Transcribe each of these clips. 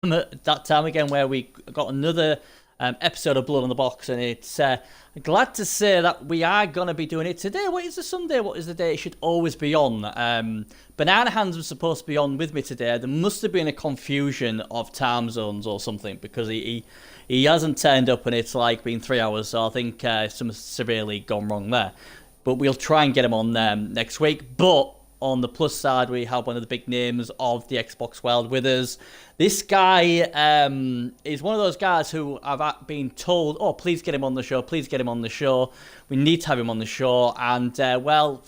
That time again where we got another episode of Blood on the Box, and it's glad to say that we are going to be doing it today. What is the Sunday? What is the day it should always be on? Banana Hands was supposed to be on with me today. There must have been a confusion of time zones or something, because he hasn't turned up, and it's like been 3 hours, so I think something's severely gone wrong there. But we'll try and get him on next week. But on the plus side, we have one of the big names of the Xbox world with us. This guy is one of those guys who I've been told, oh, please get him on the show, please get him on the show. We need to have him on the show. And, well,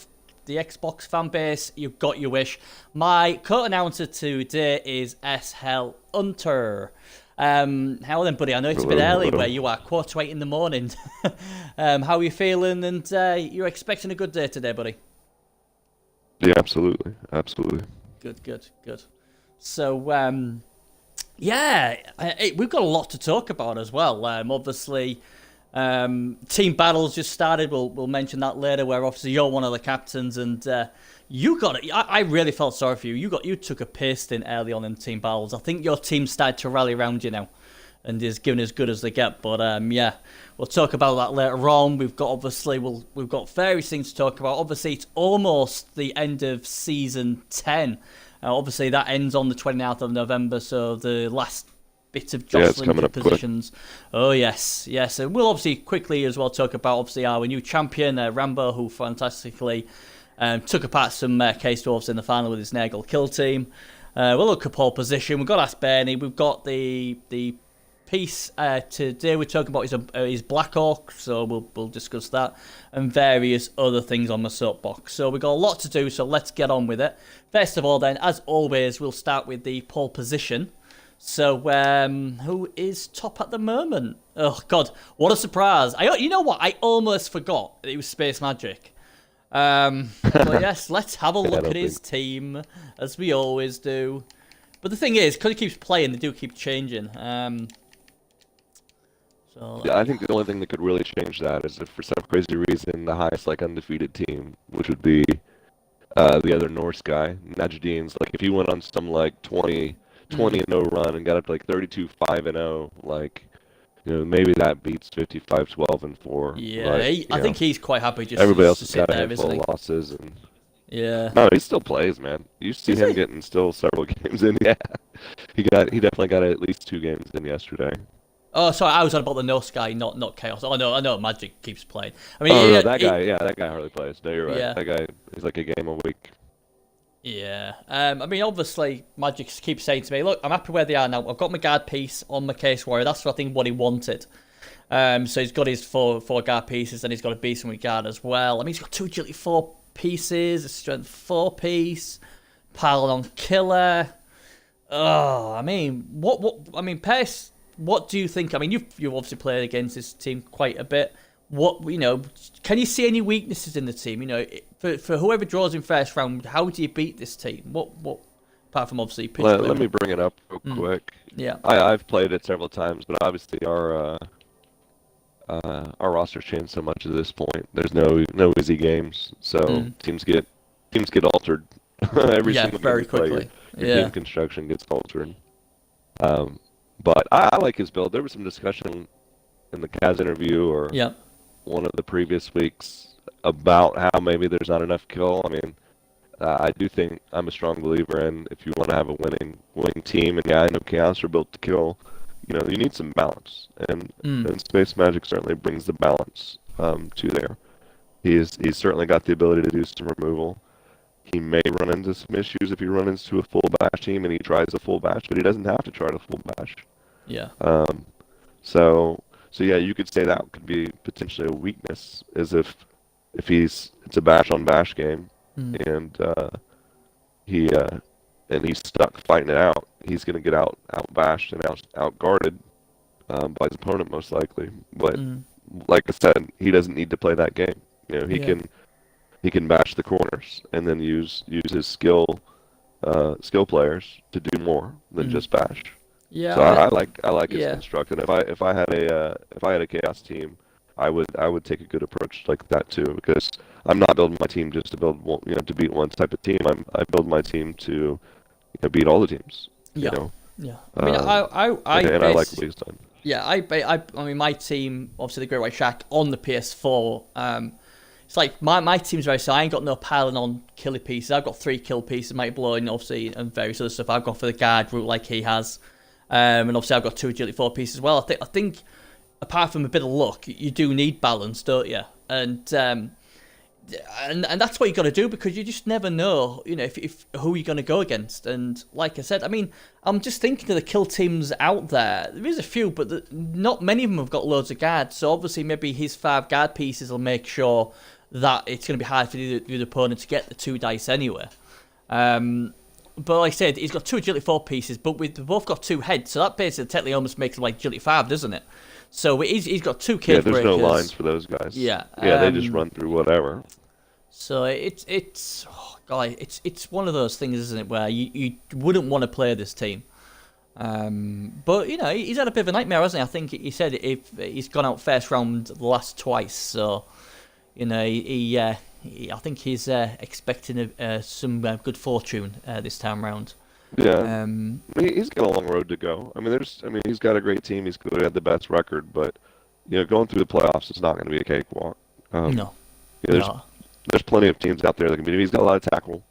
the Xbox fan base, you've got your wish. My co-announcer today is S. Hell Hunter. How then, buddy? I know it's a bit early where you are, 8:15 in the morning. How are you feeling? And you're expecting a good day today, buddy? Yeah, absolutely. Absolutely. Good. So, yeah, we've got a lot to talk about as well. Obviously, team battles just started. We'll mention that later, where obviously you're one of the captains, and you got it. I really felt sorry for you. You took a piss in early on in team battles. I think your team started to rally around you now, and is giving as good as they get. But yeah, we'll talk about that later on. We've got we've got various things to talk about. Obviously, it's almost the end of season 10. Obviously, that ends on the 29th of November, so the last bit of jostling for positions. Quick. Oh yes. And we'll obviously quickly as well talk about obviously our new champion Rambo, who fantastically took apart some Case Dwarves in the final with his Nurgle kill team. We'll look at pole position. We've got Ask Bernie. We've got the piece today. We're talking about his Black Hawk, so we'll discuss that and various other things on the soapbox. So we've got a lot to do, so let's get on with it. First of all, then, as always, we'll start with the pole position. So, who is top at the moment? Oh God, what a surprise! You know what? I almost forgot that it was Space Magic. But yes, let's have a look at his team as we always do. But the thing is, because he keeps playing, they do keep changing. Yeah, I think the only thing that could really change that is if for some crazy reason the highest undefeated team, which would be the other Norse guy, Najadine's, if he went on some 20 and 0 run and got up to 32 5 and 0, maybe that beats 55 12 and 4. Yeah, I think he's quite happy just everybody else to has sit got a there, handful isn't he? of losses and yeah. No, he still plays, man. You see him getting still several games in. Yeah, he definitely got at least 2 games in yesterday. Oh, sorry, I was on about the Norse guy, not Chaos. Oh, I know Magic keeps playing. I mean, no, that guy hardly plays. No, you're right. Yeah. That guy is a game a week. Yeah. I mean, obviously, Magic keeps saying to me, look, I'm happy where they are now. I've got my guard piece on my Case Warrior. That's, I think, what he wanted. So he's got his four guard pieces, and he's got a beast with guard as well. I mean, he's got 2 agility 4 pieces, a strength 4 piece, Pylon Killer. Oh, I mean, Pace... What do you think? I mean, you've obviously played against this team quite a bit. Can you see any weaknesses in the team? For whoever draws in first round, how do you beat this team? What apart from obviously pitch? Let me bring it up real quick. Yeah, I've played it several times, but obviously our roster's changed so much at this point. There's no easy games, so teams get altered every single very quickly. Your team construction gets altered. But I like his build. There was some discussion in the Kaz interview or one of the previous weeks about how maybe there's not enough kill. I mean, I do think I'm a strong believer in if you want to have a winning team, and I know Chaos are built to kill, you need some balance. And Space Magic certainly brings the balance to there. He's certainly got the ability to do some removal. He may run into some issues if he runs into a full bash team and he tries a full bash, but he doesn't have to try the full bash. Yeah. So yeah, you could say that could be potentially a weakness, is if it's a bash on bash game and he's stuck fighting it out, he's gonna get out bashed and out guarded by his opponent most likely. But like I said, he doesn't need to play that game. He can bash the corners and then use his skill players to do more than just bash. Yeah. So I like his construct, and if I had a Chaos team, I would take a good approach like that too, because I'm not building my team just to build one, to beat one type of team. I build my team to beat all the teams. Yeah. I mean, I like what he's done. Yeah, I mean, my team, obviously the Great White Shark on the PS4. It's like my team's very so I ain't got no piling on killer pieces. I've got 3 kill pieces, Mighty Blow, obviously, and various other stuff. I've gone for the guard route like he has, and obviously I've got 2 agility 4 pieces as well. I think apart from a bit of luck, you do need balance, don't you? And that's what you got to do, because you just never know, if who you're going to go against. And like I said, I mean, I'm just thinking of the kill teams out there. There is a few, but not many of them have got loads of guards. So obviously, maybe his 5 guard pieces will make sure that it's going to be hard for the opponent to get the 2 dice anyway. But like I said, he's got 2 agility 4 pieces, but we've both got 2 heads, so that basically technically almost makes him like agility 5, doesn't it? So he's got 2 cage breakers. Yeah, there's no lines for those guys. Yeah. Yeah, they just run through whatever. So it's one of those things, isn't it, where you wouldn't want to play this team. But he's had a bit of a nightmare, hasn't he? I think he said if he's gone out first round the last twice, so I think he's expecting some good fortune this time round. Yeah, he's got a long road to go. I mean, he's got a great team. He's clearly had the best record, but going through the playoffs is not going to be a cakewalk. No. There's plenty of teams out there that can beat him. He's got a lot of tackle.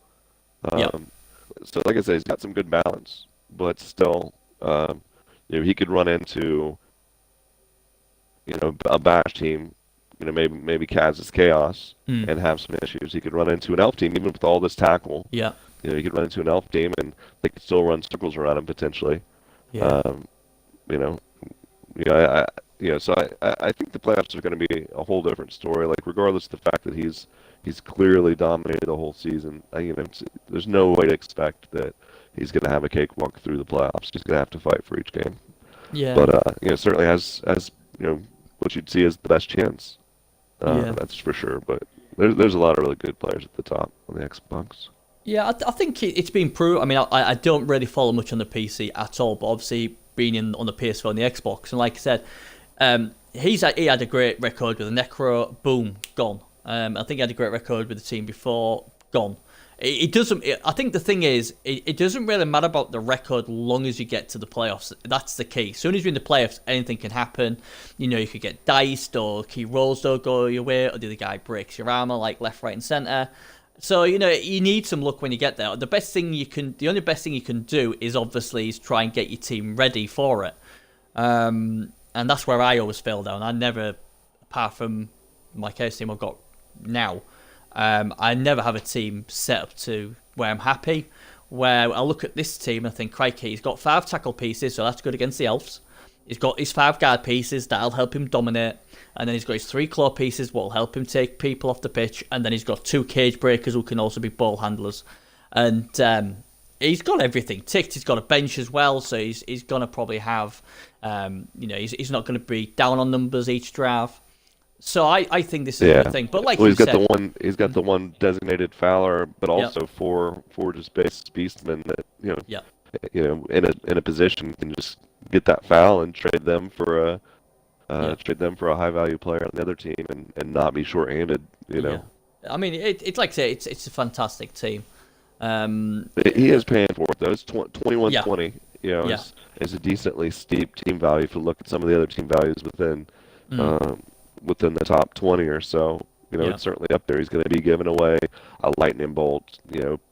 So, like I said, he's got some good balance, but still, he could run into, a bash team, maybe Kaz's Chaos and have some issues. He could run into an elf team, even with all this tackle. Yeah. He could run into an elf team, and they could still run circles around him potentially. Yeah. So I think the playoffs are going to be a whole different story. Like, regardless of the fact that he's clearly dominated the whole season, there's no way to expect that he's going to have a cakewalk through the playoffs. He's going to have to fight for each game. Yeah. But certainly has what you'd see as the best chance. That's for sure. But there's a lot of really good players at the top on the Xbox. Yeah, I think it's been proved. I mean, I don't really follow much on the PC at all, but obviously being on the PS4 and the Xbox, and like I said, he had a great record with the Necro. Boom, gone. I think he had a great record with the team before. Gone. It doesn't. I think the thing is, it doesn't really matter about the record, long as you get to the playoffs. That's the key. As soon as you're in the playoffs, anything can happen. You could get diced, or key rolls don't go your way, or the other guy breaks your armor like left, right, and center. So you need some luck when you get there. The only best thing you can do is obviously try and get your team ready for it. And that's where I always fell down. I never, apart from my case team I've got now, I never have a team set up to where I'm happy. Where I look at this team and I think, crikey, he's got 5 tackle pieces, so that's good against the elves. He's got his 5 guard pieces, that'll help him dominate. And then he's got his 3 claw pieces, what'll help him take people off the pitch. And then he's got 2 cage breakers who can also be ball handlers. And he's got everything ticked. He's got a bench as well, so he's going to probably have, he's not going to be down on numbers each draft. So I think this is a good thing. But like he's got the one designated Fowler, but also four just base beastmen that in a position can just get that foul and trade them for a high value player on the other team and not be short-handed. I mean, it's like I say, it's a fantastic team. He is paying for it though. It's 21-20. Is a decently steep team value if you look at some of the other team values within the top 20 or so. It's certainly up there. He's going to be giving away a lightning bolt,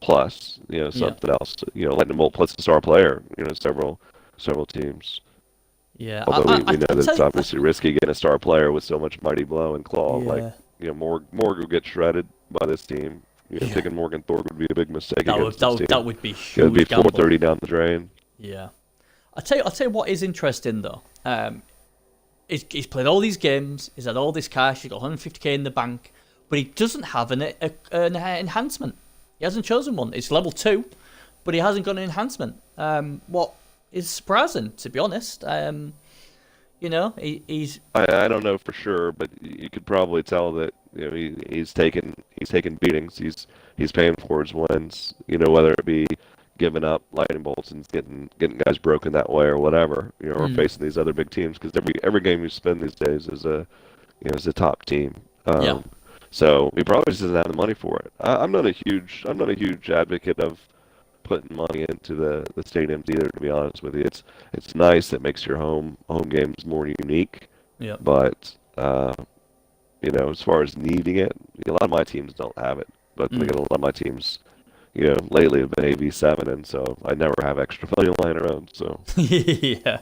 plus, something else. Lightning bolt plus a star player. Several teams. Yeah. Although we know that it's obviously risky getting a star player with so much mighty blow and claw. Yeah. Morg will get shredded by this team. Taking Morgan Thorpe would be a big mistake. That would be huge. It would be 430 down the drain. Yeah. I'll tell you what is interesting though. He's played all these games. He's had all this cash. He's got 150k in the bank, but he doesn't have an enhancement. He hasn't chosen one. It's level 2, but he hasn't got an enhancement. What is surprising, to be honest. He's. I don't know for sure, but you could probably tell that he's taken beatings. He's paying for his wins. Whether it be giving up lightning bolts and getting guys broken that way or whatever. Or facing these other big teams, because every game you spend these days is a top team. So he probably just doesn't have the money for it. I'm not a huge advocate of putting money into the stadiums either. To be honest with you, it's nice. It makes your home games more unique. Yeah. But as far as needing it, a lot of my teams don't have it. But again, a lot of my teams, lately have been AV7, and so I never have extra money lying around. So yeah.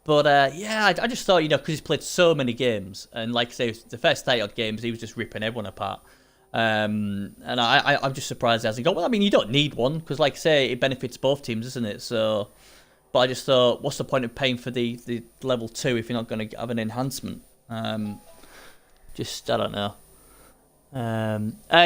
But I just thought, because he's played so many games, and like I say, the first 30-odd games, he was just ripping everyone apart. And I'm just surprised he hasn't got. Well, I mean, you don't need one because, like I say, it benefits both teams, isn't it? So, but I just thought, what's the point of paying for the level 2 if you're not going to have an enhancement? Just I don't know.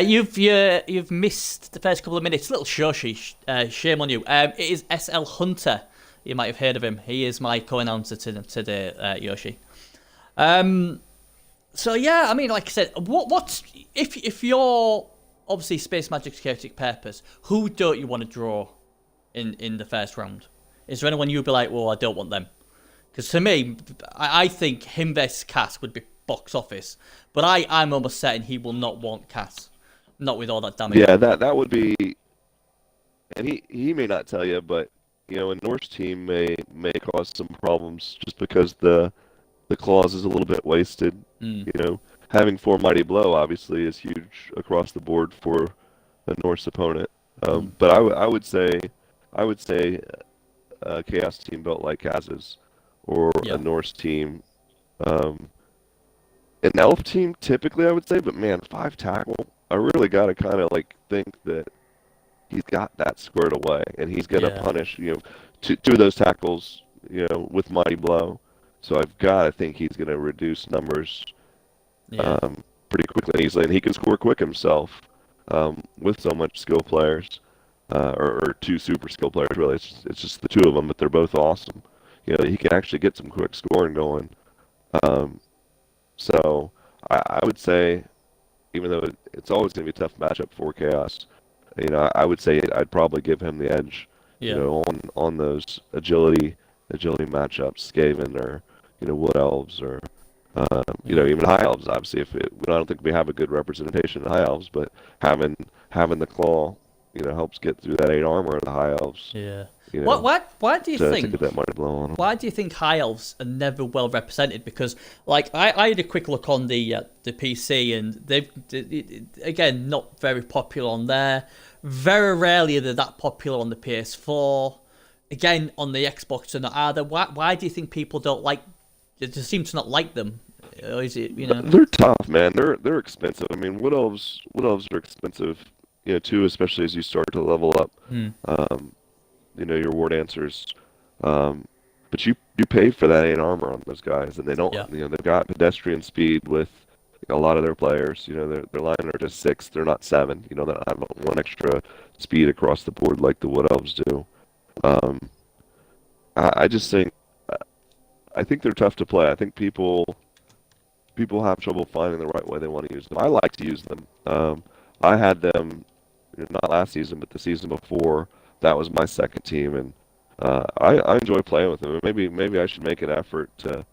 You've missed the first couple of minutes. Little Shoshi, shame on you. It is SL Hunter. You might have heard of him. He is my co-announcer today, Yoshi. So yeah, I mean, like I said, what's if you're obviously Space Magic's Chaotic Purpose, who don't you want to draw in the first round? Is there anyone you'd be like, well, I don't want them? Because to me, I think him versus Cass would be box office, but I'm almost certain he will not want Cass, not with all that damage. Yeah, that would be, and he may not tell you, but a Norse team may cause some problems just because the clause is a little bit wasted. Having 4 Mighty Blow obviously is huge across the board for a Norse opponent. But I would say a Chaos team built like Kaz's or a Norse team. An Elf team typically I would say, but man, 5 tackle, I really got to kind of think that he's got that squared away, and he's going to punish, two of those tackles, with Mighty Blow. So I've got to think he's going to reduce numbers pretty quickly and easily, and he can score quick himself with so much skill players, or 2 super skill players, really. It's just the 2 of them, but they're both awesome. He can actually get some quick scoring going. So I would say, even though it's always going to be a tough matchup for Chaos, I would say I'd probably give him the edge, on those agility matchups, Skaven or Wood Elves or even High Elves. Obviously, I don't think we have a good representation of High Elves, but having the claw, helps get through that 8 armor of the High Elves. Yeah. Why do you think? To get that Mighty Blow on them. Why do you think High Elves are never well represented? Because I had a quick look on the PC, and they've again not very popular on there. Very rarely are they that popular on the PS4. Again, on the Xbox, they're not either. Why do you think people don't like? They just seem to not like them. Or is it They're tough, man. They're expensive. I mean, Wood Elves are expensive, too, especially as you start to level up. Your War Dancers, but you pay for that 8 armor on those guys, and they don't. They've got pedestrian speed with a lot of their players. Their line are just 6. They're not 7. They don't have 1 extra speed across the board like the Wood Elves do. I just think, I think they're tough to play. I think people have trouble finding the right way they want to use them. I like to use them. I had them, not last season, but the season before. That was my second team, and I enjoy playing with them. Maybe I should make an effort to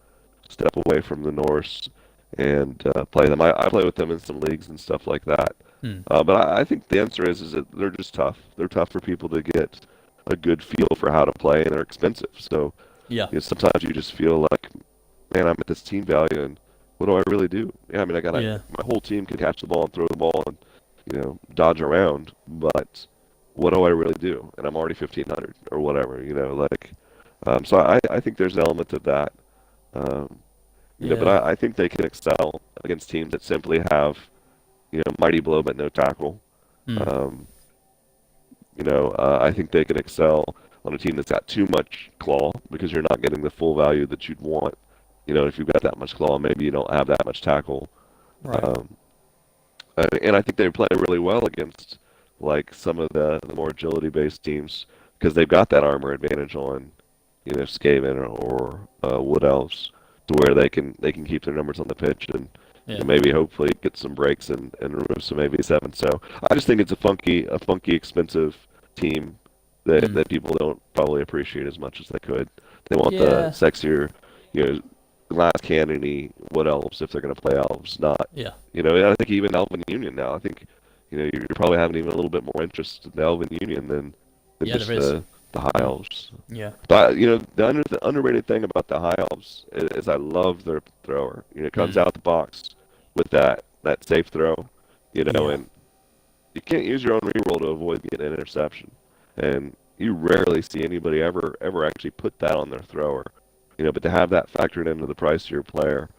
step away from the Norse and play them. I play with them in some leagues and stuff like that. But I think the answer is that they're just tough. They're tough for people to get a good feel for how to play, and they're expensive. So sometimes you just feel like, man, I'm at this team value, and what do I really do? Yeah, I mean, my whole team can catch the ball and throw the ball and dodge around, but what do I really do? And I'm already 1,500 or whatever, so I think there's an element of that. But I think they can excel against teams that simply have, Mighty Blow but no tackle. I think they can excel on a team that's got too much claw because you're not getting the full value that you'd want. If you've got that much claw, maybe you don't have that much tackle. Right. And I think they play really well against some of the more agility-based teams because they've got that armor advantage on, Skaven or Wood Elves, to where they can keep their numbers on the pitch and maybe hopefully get some breaks and remove some AV7. So I just think it's a funky, expensive team that people don't probably appreciate as much as they could. They want the sexier, glass cannony Wood Elves if they're going to play elves, not. I think even Elven Union now. I think you're probably having even a little bit more interest in the Elven Union than than Yeah, just there is. the high elves. Yeah. But the underrated thing about the high elves is I love their thrower. It comes out the box with that safe throw, and you can't use your own reroll to avoid getting an interception. And you rarely see anybody ever actually put that on their thrower. But to have that factored into the price of your player,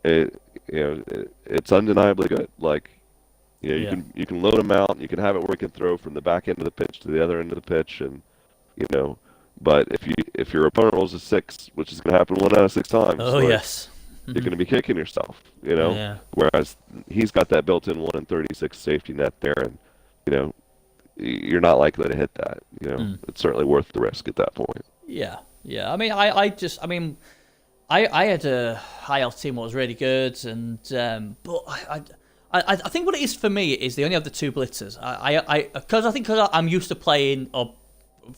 it's undeniably good. Like, you can load them out, and you can have it where you can throw from the back end of the pitch to the other end of the pitch, and but if your opponent rolls a 6, which is going to happen 1 out of 6 times, yes, you're going to be kicking yourself, Yeah. Whereas he's got that built-in 1 in 36 safety net there, and you're not likely to hit that. It's certainly worth the risk at that point. Yeah. I mean, I had a high elf team that was really good, and but I think what it is for me is they only have the 2 blitzers. Because I'm used to playing, or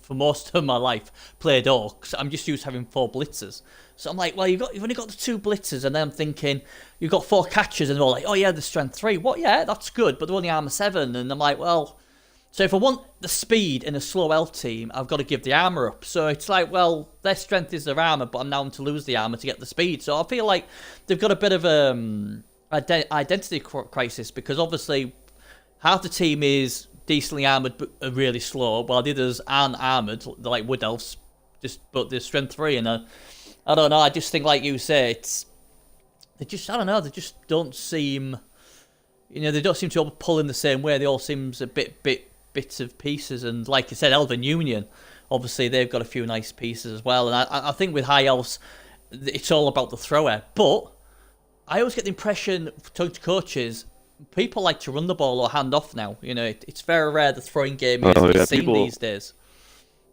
for most of my life played orcs, I'm just used to having 4 blitzers. So I'm like, well, you've only got the 2 blitzers, and then I'm thinking you've got 4 catchers, and they're all like, oh yeah, the strength 3. What? Yeah, that's good, but they're only armor 7, and I'm like, well, so if I want the speed in a slow elf team, I've got to give the armor up. So it's like, well, their strength is their armor, but I'm now having to lose the armor to get the speed. So I feel like they've got a bit of identity crisis, because obviously half the team is decently armored but are really slow, while the others aren't armored. They're like wood elves, but they're strength 3, and I don't know. I just think, like you say, they just don't seem, they don't seem to all pull in the same way. They all seem a bits of pieces, and like you said, Elven Union, obviously they've got a few nice pieces as well. And I think with high elves, it's all about the thrower, but I always get the impression, talking to coaches, people like to run the ball or hand off now. It's very rare the throwing game is seen these days.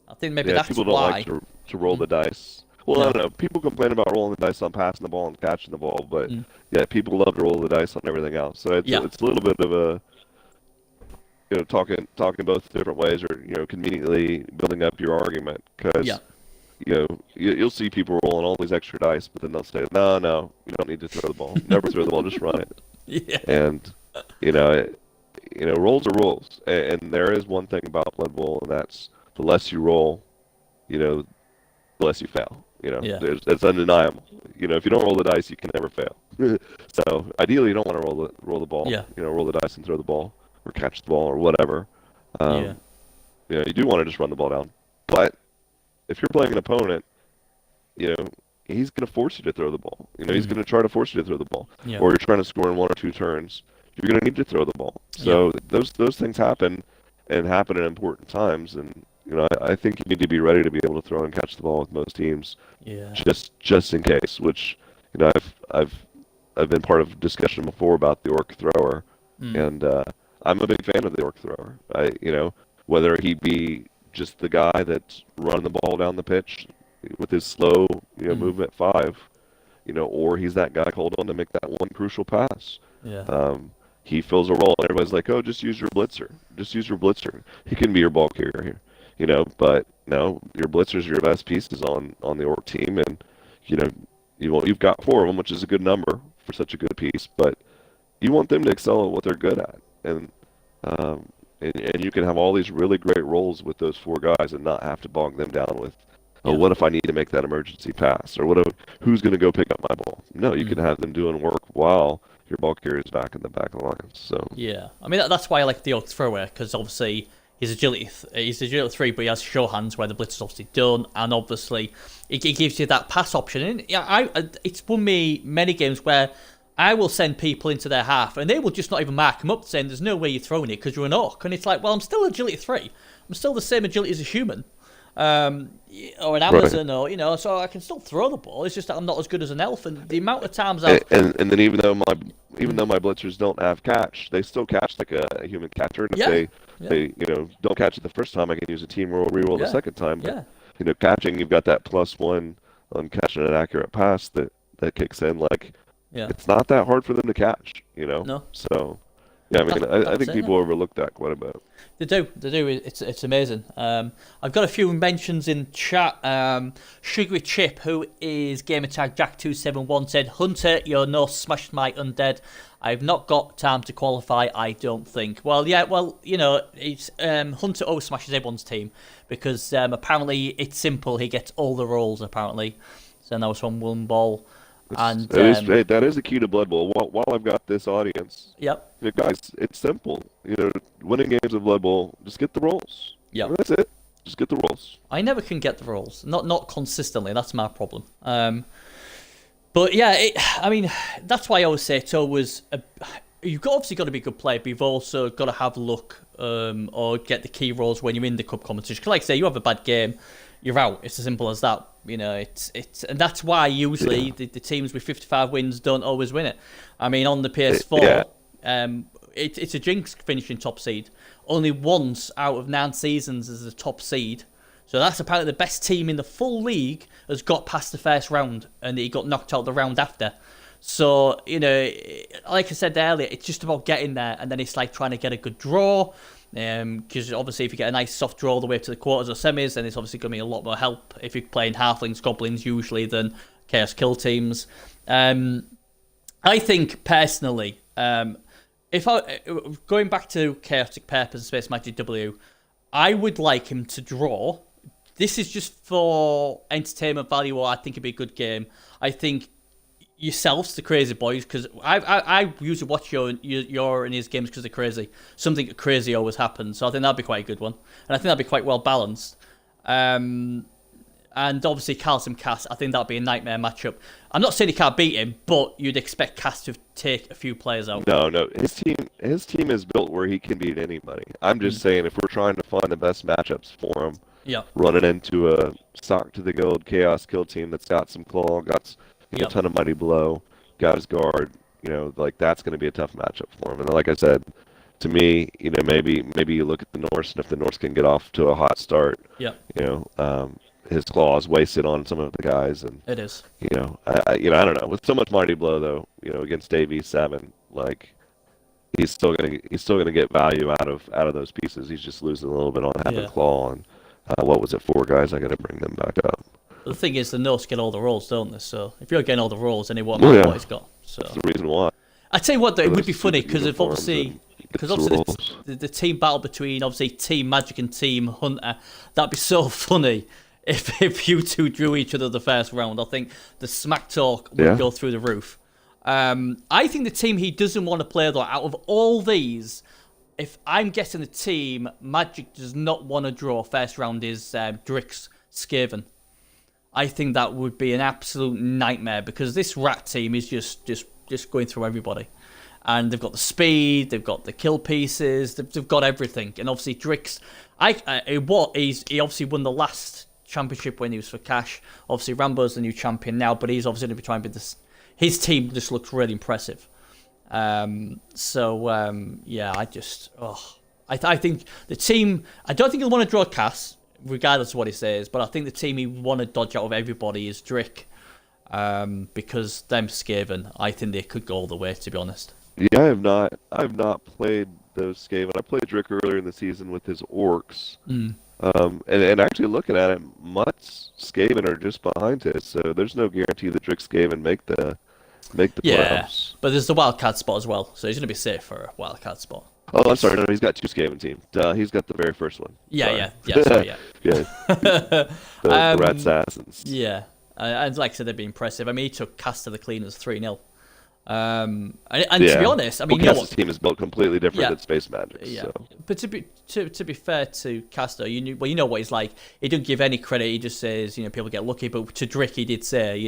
I think maybe that's people don't why. like to roll the dice. Well, I don't know. People complain about rolling the dice on passing the ball and catching the ball, but people love to roll the dice on everything else. So it's a little bit of a talking both different ways, or conveniently building up your argument, because you'll see people rolling all these extra dice, but then they'll say, no, you don't need to throw the ball. Never throw the ball, just run it. Yeah. And rolls are rules, and there is one thing about Blood Bowl, and that's the less you roll, the less you fail. It's undeniable. If you don't roll the dice, you can never fail. So ideally, you don't want to roll the ball. Roll the dice and throw the ball, or catch the ball, or whatever. You do want to just run the ball down. But if you're playing an opponent, he's going to force you to throw the ball. He's going to try to force you to throw the ball. Or you're trying to score in 1 or 2 turns. You're going to need to throw the ball. So those things happen, and happen at important times. And I think you need to be ready to be able to throw and catch the ball with most teams. Just in case. Which I've been part of a discussion before about the orc thrower, and I'm a big fan of the orc thrower. Whether he be just the guy that's running the ball down the pitch with his slow movement 5, or he's that guy called on to make that one crucial pass. He fills a role, and everybody's like, oh, just use your blitzer. Just use your blitzer. He can be your ball carrier here. But no, your blitzers are your best pieces on the orc team, and you've got 4 of them, which is a good number for such a good piece, but you want them to excel at what they're good at, and you can have all these really great roles with those 4 guys and not have to bog them down with, what if I need to make that emergency pass, or who's going to go pick up my ball? No, you can have them doing work while your ball carrier is back in the back of the line. So I mean that's why I like the orc thrower, because obviously he's agility 3, but he has show hands where the blitz is obviously done, and obviously it gives you that pass option. And it's won me many games where I will send people into their half, and they will just not even mark them up, saying there's no way you're throwing it because you're an orc. And it's like, well, I'm still agility 3. I'm still the same agility as a human, or an Amazon, or so I can still throw the ball. It's just that I'm not as good as an elf. And the amount of times and then even though my blitzers don't have catch, they still catch like a human catcher. And if they don't catch it the first time, I can use a team roll, reroll the second time. But, catching, you've got that +1 on catching an accurate pass that kicks in. Like, it's not that hard for them to catch. No. So Yeah, I mean, I think people overlook that quite a bit. They do. It's amazing. I've got a few mentions in chat. Sugary Chip, who is Gamertag Jack271, said, Hunter, your nose smashed my undead. I've not got time to qualify, I don't think. Well, yeah, it's Hunter always smashes everyone's team because apparently it's simple. He gets all the rolls, apparently. So that was from William Ball. And that is the key to Blood Bowl. While I've got this audience, yep, guys, it's simple. Winning games of Blood Bowl, just get the rolls. Yeah, that's it. Just get the rolls. I never can get the rolls, not consistently. That's my problem. But yeah, that's why I always say it's always you've obviously got to be a good player, but you've also got to have luck or get the key rolls when you're in the cup competition. Because like I say, you have a bad game, you're out. It's as simple as that. It's and that's why usually the teams with 55 wins don't always win it. I mean, on the PS4, it's a jinx finishing top seed. Only once out of 9 seasons as a top seed. So that's apparently the best team in the full league has got past the first round, and he got knocked out the round after. So, like I said earlier, it's just about getting there, and then it's like trying to get a good draw. Because obviously if you get a nice soft draw all the way to the quarters or semis, then it's obviously going to be a lot more help if you're playing halflings, goblins usually than chaos kill teams. I think personally, if going back to Chaotic Purpose and Space Magic W, I would like him to draw. This is just for entertainment value, or I think it'd be a good game. I think yourselves, the crazy boys, because I usually watch your and his games because they're crazy. Something crazy always happens, so I think that'd be quite a good one, and I think that'd be quite well balanced. And obviously Carlson Cass, I think that'd be a nightmare matchup. I'm not saying he can't beat him, but you'd expect Cass to take a few players out. No, his team is built where he can beat anybody. I'm just saying if we're trying to find the best matchups for him, running into a Sock to the Guild Chaos Kill team that's got some claw, got a ton of Mighty Blow, got his guard, that's going to be a tough matchup for him. And like I said, to me, maybe you look at the Norse, and if the Norse can get off to a hot start, his claw is wasted on some of the guys, and it is. I don't know. With so much Mighty Blow though, against AV7, he's still gonna get value out of those pieces. He's just losing a little bit on having claw and what was it, 4 guys? I got to bring them back up. The thing is, the Norse get all the rolls, don't they? So if you're getting all the rolls, then it won't matter what he's got. So that's the reason why. I tell you what, though, it would be funny because the team battle between obviously Team Magic and Team Hunter, that'd be so funny if you two drew each other the first round. I think the smack talk would go through the roof. I think the team he doesn't want to play, though, out of all these, if I'm guessing the team Magic does not want to draw first round is Drix Skaven. I think that would be an absolute nightmare because this rat team is just going through everybody. And they've got the speed, they've got the kill pieces, they've got everything. And obviously Drix, he obviously won the last championship when he was for Cash. Obviously Rambo's the new champion now, but he's obviously going to be trying to be this. His team just looks really impressive. I think the team, I don't think he'll want to draw Cass, regardless of what he says, but I think the team he want to dodge out of everybody is Drick, because them Skaven, I think they could go all the way, to be honest. Yeah, I have not played those Skaven. I played Drick earlier in the season with his Orcs. And actually looking at it, Mutt's Skaven are just behind his, so there's no guarantee that Drick Skaven make the playoffs. But there's the wildcard spot as well, so he's going to be safe for a wildcard spot. Oh, I'm sorry. No, he's got 2 Skaven teams. He's got the very first one. Yeah. The Rat Assassins. Yeah. And like I said, they'd be impressive. I mean, he took Cass to the Cleaners 3-0. And to be honest, I mean, Cass's team is built completely different than Space Magic. Yeah. So. But to be fair to Cass, you know what he's like. He didn't give any credit. He just says, people get lucky. But to Drick, he did say,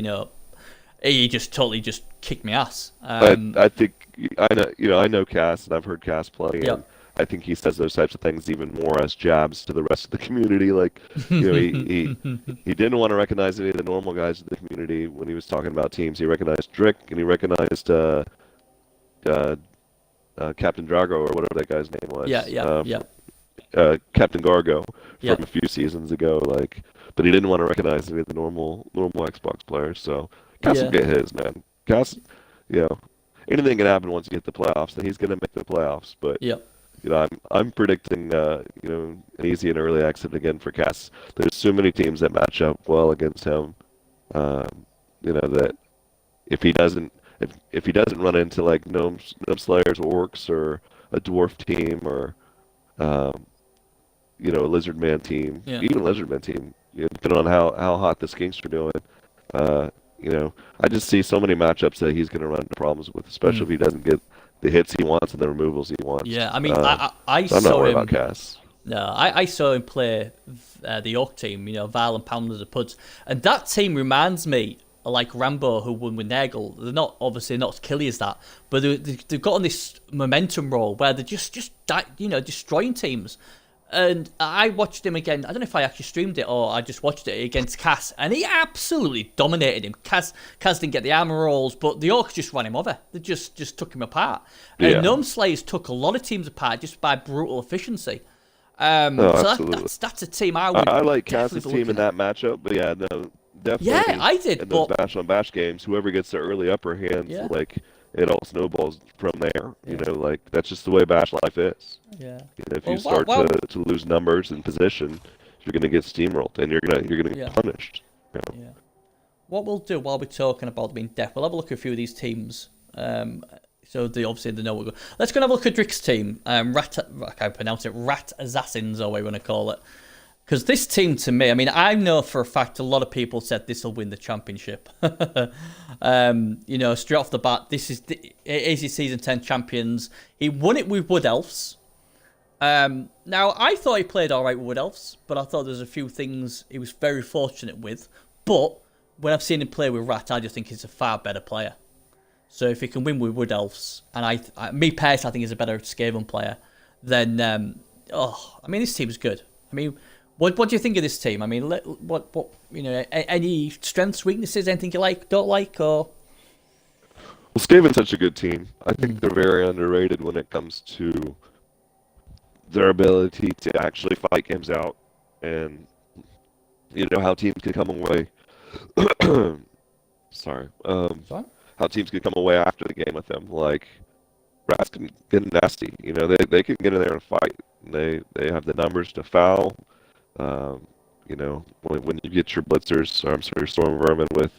he just totally just kicked me ass. I think I know Cass, and I've heard Cass play. And I think he says those types of things even more as jabs to the rest of the community. Like, he didn't want to recognize any of the normal guys in the community when he was talking about teams. He recognized Drick, and he recognized Captain Drago, or whatever that guy's name was. Captain Gargo from a few seasons ago. But he didn't want to recognize any of the normal Xbox players. So Cass will get his, man. Cass, anything can happen once you get the playoffs, and he's going to make the playoffs. But Yep. I'm predicting an easy and early exit again for Cass. There's so many teams that match up well against him. That if he doesn't run into like Gnome Slayers, Orcs, or a Dwarf team, or a Lizard Man team, even a Lizard Man team, depending on how hot the Skinks are doing. I just see so many matchups that he's going to run into problems with, especially if he doesn't get the hits he wants and the removals he wants. Yeah, I mean, so I saw I'm not worried about Cass. No, I saw him play the York team, Val and Pounders of Puds, and that team reminds me like Rambo, who won with Nagel. They're not obviously not as killy as that, but they've got on this momentum roll where they're just destroying teams. And I watched him again. I don't know if I actually streamed it or I just watched it against Cass, and he absolutely dominated him. Cass didn't get the armor rolls, but the Orcs just ran him over. They just took him apart. And Gnome Slayers took a lot of teams apart just by brutal efficiency. Absolutely. That's a team I would. I like Cass's team in that matchup, but definitely. Yeah, I did. In those bash on bash games, whoever gets the early upper hand, it all snowballs from there. That's just the way bash life is. Yeah. If you start to lose numbers and position, you're going to get steamrolled, and you're going to get punished. Yeah. What we'll do while we're talking about them in depth, we'll have a look at a few of these teams. So they know what we're going. Let's go and have a look at Drick's team. I can't pronounce it. Rat Assassins, or what you want to call it. Because this team, to me, I mean, I know for a fact a lot of people said this will win the championship. Straight off the bat, this is his season 10 champions. He won it with Wood Elves. Now, I thought he played all right with Wood Elves, but I thought there's a few things he was very fortunate with. But when I've seen him play with Rat, I just think he's a far better player. So if he can win with Wood Elves, and me personally, I think he's a better Skaven player, then this team's good. I mean, what do you think of this team? I mean, any strengths, weaknesses, anything you like, don't like, or? Well, Skaven's such a good team. I think they're very underrated when it comes to their ability to actually fight games out, and how teams can come away. Sorry. How teams can come away after the game with them. Like, Rats can get nasty. They can get in there and fight. They have the numbers to foul. When you get your blitzers, your storm vermin with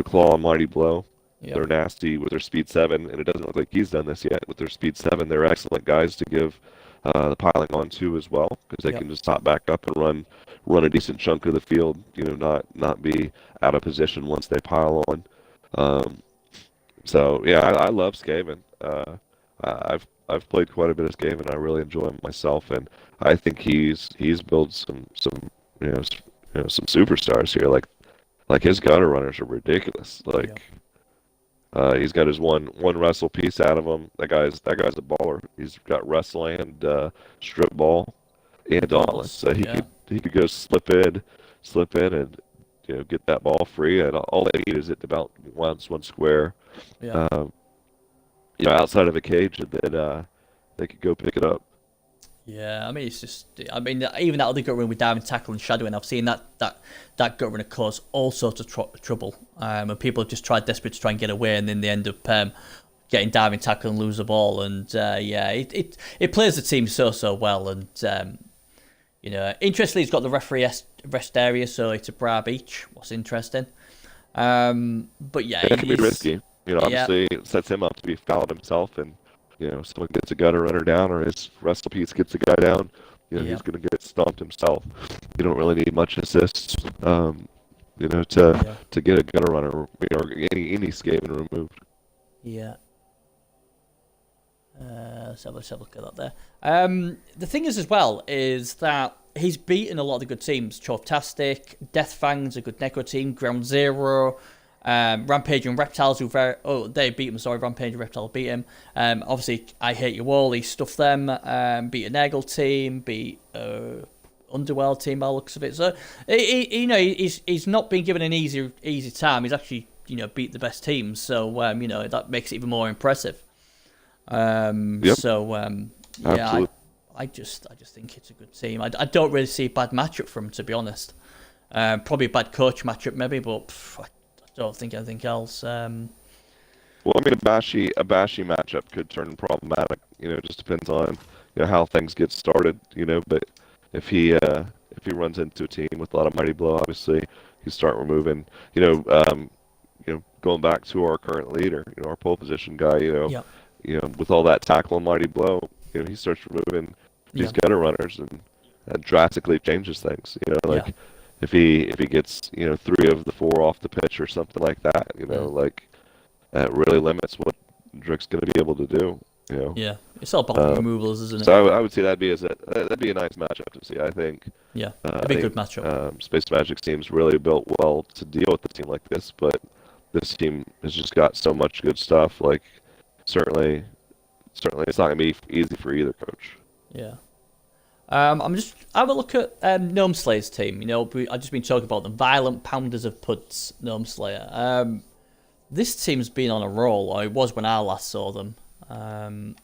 claw and mighty blow, they're nasty with their speed 7, and it doesn't look like he's done this yet. With their speed 7, they're excellent guys to give the piling on to as well, because they can just top back up and run a decent chunk of the field. Not be out of position once they pile on. I love Skaven. I've played quite a bit of Skaven. I really enjoy him myself, and I think he's built some superstars here. Like his gutter runners are ridiculous. He's got his one wrestle piece out of him. That guy's a baller. He's got wrestle and strip ball and dauntless. So he could go slip in and get that ball free, and all they need is it to bounce one square. Outside of a cage, and then they could go pick it up. Yeah, I mean, it's just, even that other gut run with diving, tackle, and shadowing, I've seen that gut runner cause all sorts of trouble. And people have just tried desperate to try and get away, and then they end up getting diving, tackle, and lose the ball. And it plays the team so well. And interestingly, he's got the referee rest area, so it's a Bra Beach. What's interesting. But yeah, it can be risky. Obviously, it sets him up to be fouled himself, and someone gets a gutter runner down, or his wrestle piece gets a guy down. He's going to get stomped himself. You don't really need much assists, to get a gutter runner or any Skaven removed. Yeah. Let's have a look at that there. The thing is, as well, is that he's beaten a lot of the good teams. Chorftastic, Deathfang's a good Necro team, Ground Zero, Rampage and Reptiles, they beat him. Sorry, Rampage and Reptiles beat him. Obviously, I Hate You All. He stuffed them. Beat a Nagel team. Beat Underworld team by the looks of it. So he's not been given an easy time. He's actually beat the best teams. So that makes it even more impressive. Absolutely. I just think it's a good team. I don't really see a bad matchup for him, to be honest. Probably a bad coach matchup maybe, but I don't think anything else. Well, I mean, a Bashi matchup could turn problematic. It just depends on how things get started. But if he runs into a team with a lot of Mighty Blow, obviously you start removing. Going back to our current leader, our pole position guy. Yeah. With all that tackle and Mighty Blow, he starts removing these gutter runners, and that drastically changes things. If he gets 3 of the 4 off the pitch or something like that, like that really limits what Drick's going to be able to do. Yeah, it's all about removals, isn't it? So I would say that'd be a nice matchup to see. I think. Yeah, it'd be a good matchup. Space Magic seems really built well to deal with a team like this, but this team has just got so much good stuff. Like certainly it's not going to be easy for either coach. Yeah. I'm just have a look at Gnome Slayer's team. I've just been talking about the Violent Pounders of Puds, Gnome Slayer. This team's been on a roll, or it was when I last saw them. Again,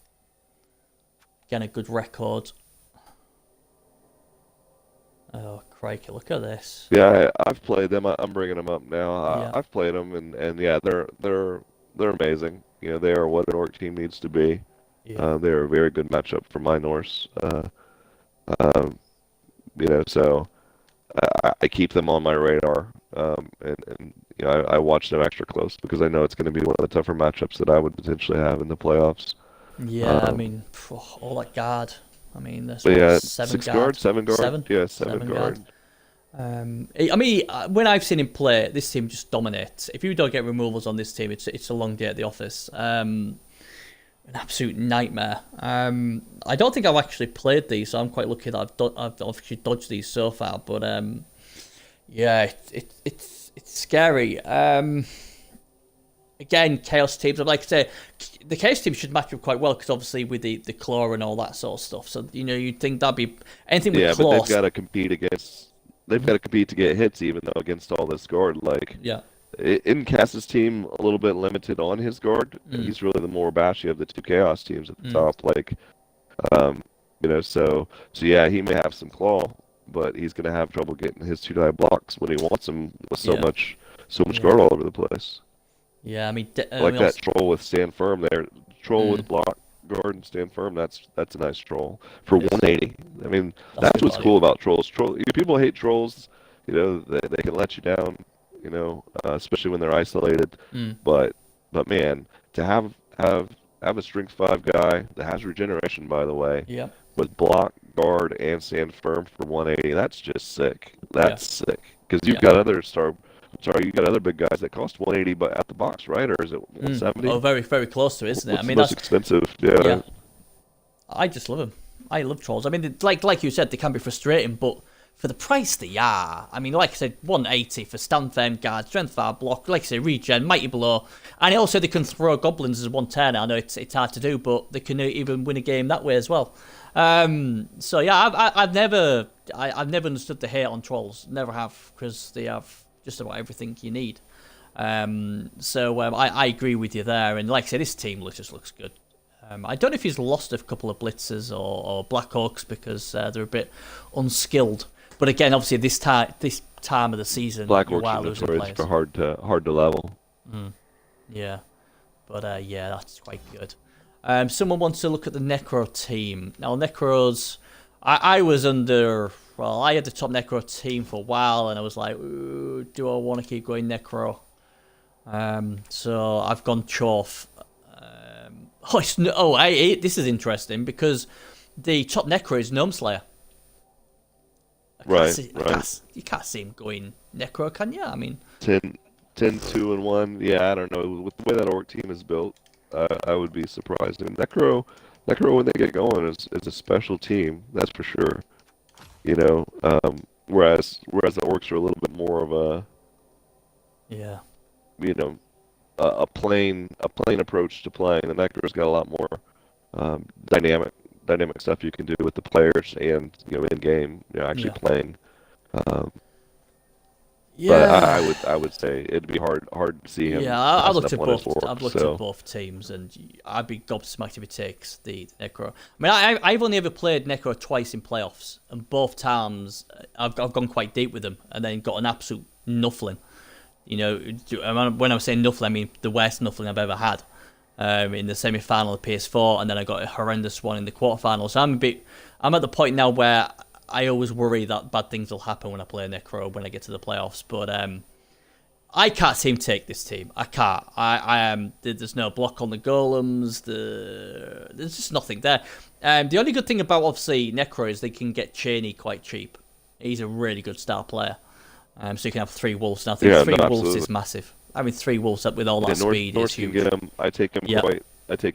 a good record. Oh, crikey, look at this. Yeah, I've played them. I'm bringing them up now. I've played them, and yeah, they're amazing. They are what an orc team needs to be. Yeah. They're a very good matchup for my Norse. So I keep them on my radar, and I watch them extra close because I know it's going to be one of the tougher matchups that I would potentially have in the playoffs. Yeah, I mean, all that guard. I mean, there's 7 guard. Yeah, 7 guard. I mean, when I've seen him play, this team just dominates. If you don't get removals on this team, it's a long day at the office. An absolute nightmare. I don't think I've actually played these, so I'm quite lucky that I've obviously dodged these so far. But yeah, it's scary. Again, Chaos teams. I'd like to say the Chaos team should match up quite well because obviously with the claw and all that sort of stuff. So you'd think that'd be anything with claw. Yeah, but they've got to compete against. They've got to compete to get hits, even though against all this guard. Like in Cass's team, a little bit limited on his guard. He's really the more bashy of the 2 Chaos teams at the top. Like, so yeah, he may have some claw, but he's going to have trouble getting his 2-die blocks when he wants them with so much guard all over the place. Yeah, I mean, that troll with stand firm there. Troll with block guard and stand firm. That's a nice troll for 180. I mean, that's what's cool about trolls. People hate trolls. They can let you down. Especially when they're isolated. But man, to have a strength 5 guy that has regeneration, by the way, with block, guard, and stand firm for 180, that's just sick. That's sick because you've got you got other big guys that cost 180, but at the box, right? Or is it 170? Oh, very, very close to it, isn't it? I mean, that's expensive. Yeah. I just love them. I love trolls. I mean, like you said, they can be frustrating, but for the price they are, I mean, like I said, 180 for stand firm guard, strength 5 block, like I say, regen, mighty blow, and also they can throw goblins as 110. I know it's hard to do, but they can even win a game that way as well. So yeah, I've never understood the hate on trolls. Never have, because they have just about everything you need. So I agree with you there, and like I said, this team just looks good. I don't know if he's lost a couple of blitzers or Blackhawks because they're a bit unskilled. But again, obviously this time of the season, Blackhawks are notorious for hard to level. Yeah, but yeah, that's quite good. Someone wants to look at the Necro team. Now Necros, I was under. Well, I had the top Necro team for a while, and I was like, ooh, do I want to keep going Necro? So I've gone Chof. This is interesting because the top Necro is Gnome Slayer. Right. You can't see him going Necro, can you? I mean, 10, 2, and 1. Yeah, I don't know. With the way that orc team is built, I would be surprised. And Necro when they get going is a special team. That's for sure. Whereas the orcs are a little bit more of a plain approach to playing. The Necro's got a lot more dynamic stuff you can do with the players and in game actually playing. But I would say it'd be hard to see him. Yeah, I've looked at both teams, and I'd be gobsmacked if he takes the Necro. I mean, I've only ever played Necro twice in playoffs, and both times I've gone quite deep with them, and then got an absolute nuffling. When I say nuffling, I mean the worst nuffling I've ever had. in the semi-final of PS4, and then I got a horrendous one in the quarterfinals. So I'm at the point now where I always worry that bad things will happen when I play Necro when I get to the playoffs. But I can't seem to take this team. I can't. I am. There's no block on the golems. There's just nothing there. The only good thing about obviously Necro is they can get Cheney quite cheap. He's a really good star player. So you can have 3 wolves. And I think three wolves is massive. Having 3 wolves up with all that speed is huge. Can get him. I take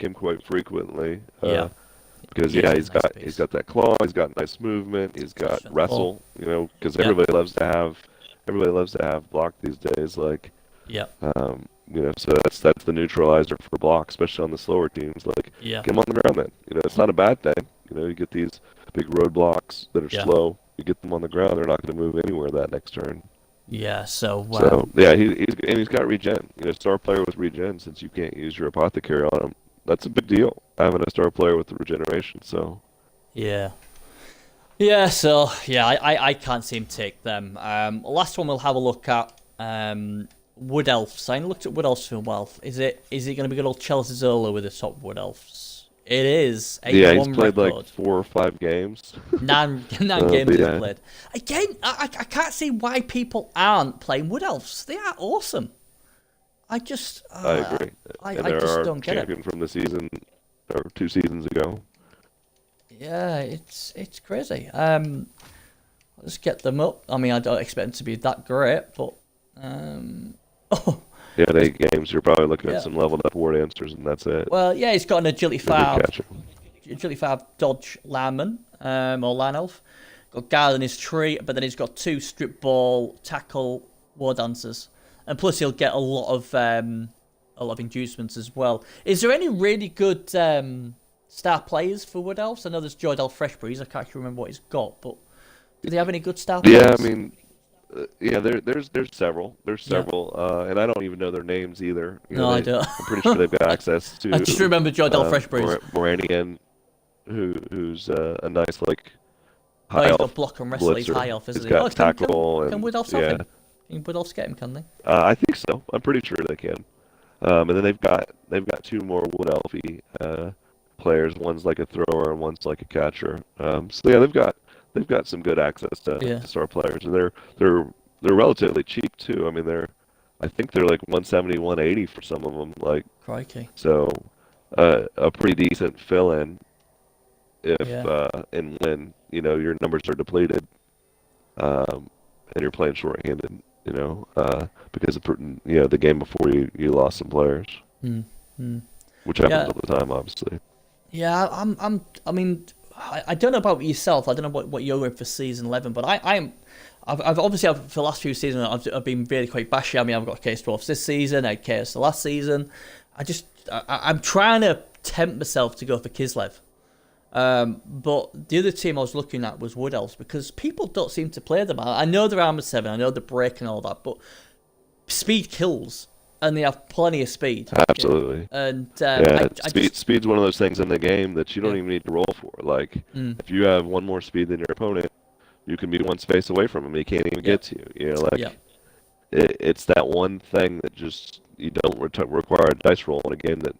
him quite frequently. Because he's got that claw. He's got nice movement. He's got wrestle. Because everybody loves to have block these days. Like, so that's the neutralizer for block, especially on the slower teams. Like, get them on the ground. Then it's not a bad thing. You get these big roadblocks that are slow. You get them on the ground, they're not going to move anywhere that next turn. Yeah, so he's got regen. Star player with regen, since you can't use your apothecary on him. That's a big deal, having a star player with the regeneration. So I can't seem to take them. Last one we'll have a look at Wood Elves. I looked at Wood Elves for a while. Is it going to be good old Chelsea Zola with the top Wood Elves? It is. He's played like 4 or 5 games. 9 games he's played. Again, I can't see why people aren't playing Wood Elves. They are awesome. I agree. I just don't get it. Champion from the season or 2 seasons ago. Yeah, it's crazy. Let's get them up. I mean, I don't expect them to be that great, but Yeah, in 8 games, you're probably looking at some leveled up ward answers, and that's it. Well, yeah, he's got an agility 5 dodge lineman, or line elf. Got guard in his tree, but then he's got 2 strip ball tackle war dancers, and plus he'll get a lot of inducements as well. Is there any really good star players for Wood Elves? I know there's Jordell Freshbreeze. I can't actually remember what he's got, but do they have any good star players? Yeah, I mean. There's several. And I don't even know their names either. I don't. I'm pretty sure they've got access to. I just remember Jordell Freshbreeze. Moranian, who's a nice high elf. Got block and wrestle. He's high elf, isn't he? He's got tackle. Can Wood Elves have him? Can Wood Elves get him? Can they? I think so. I'm pretty sure they can. And then they've got 2 more Wood Elfy players. One's like a thrower and one's like a catcher. They've got some good access to star players, and they're relatively cheap too. I mean, I think they're like 170, 180 for some of them. Like, crikey. So, a pretty decent fill-in and when your numbers are depleted, and you're playing short-handed. Because the game before you lost some players, which happens all the time, obviously. Yeah, I mean. I don't know about yourself. I don't know what you're in for season 11, but I've obviously for the last few seasons I've been really quite bashy. I mean, I've got Chaos Dwarfs this season. I had Chaos the last season. I'm trying to tempt myself to go for Kislev. But the other team I was looking at was Wood Elves because people don't seem to play them. I know they're armor 7. I know they're break and all that, but speed kills. And they have plenty of speed. Absolutely. And speed's one of those things in the game that you don't even need to roll for. Like, if you have 1 more speed than your opponent, you can be 1 space away from him. He can't even get to you. It's that one thing that just you don't require a dice roll in a game that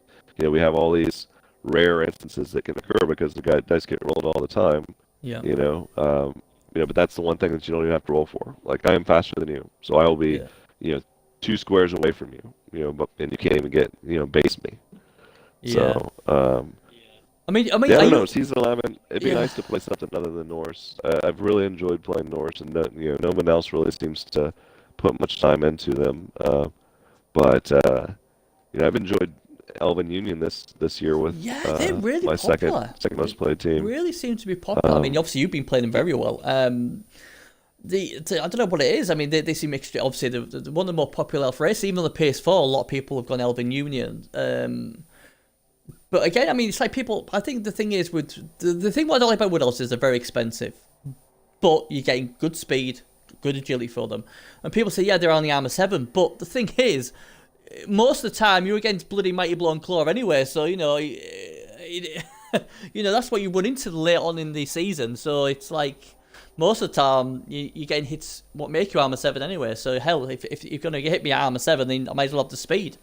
we have all these rare instances that can occur because the dice get rolled all the time. But that's the one thing that you don't even have to roll for. Like, I am faster than you, so I will be 2 squares away from and you can't even get base me. So I mean, I don't know. Season 11, it'd be nice to play something other than Norse. I've really enjoyed playing Norse, and no one else really seems to put much time into them. But I've enjoyed Elven Union this year with they're really my popular. second most played team. They really seem to be popular. I mean, obviously you've been playing them very well. I don't know what it is. I mean, they seem extreme. Obviously, they're one of the more popular elf races. Even on the PS4, a lot of people have gone Elven Union. But again, I mean, it's like people. I think the thing is with the thing what I don't like about Wood Elves is they're very expensive, but you're getting good speed, good agility for them. And people say, yeah, they're only armor 7. But the thing is, most of the time you're against bloody Mighty Blow and Claw anyway. So that's what you run into late on in the season. So it's like. Most of the time, you're getting hits what make you armor 7 anyway. So hell, if you're going to hit me at armor 7, then I might as well have the speed.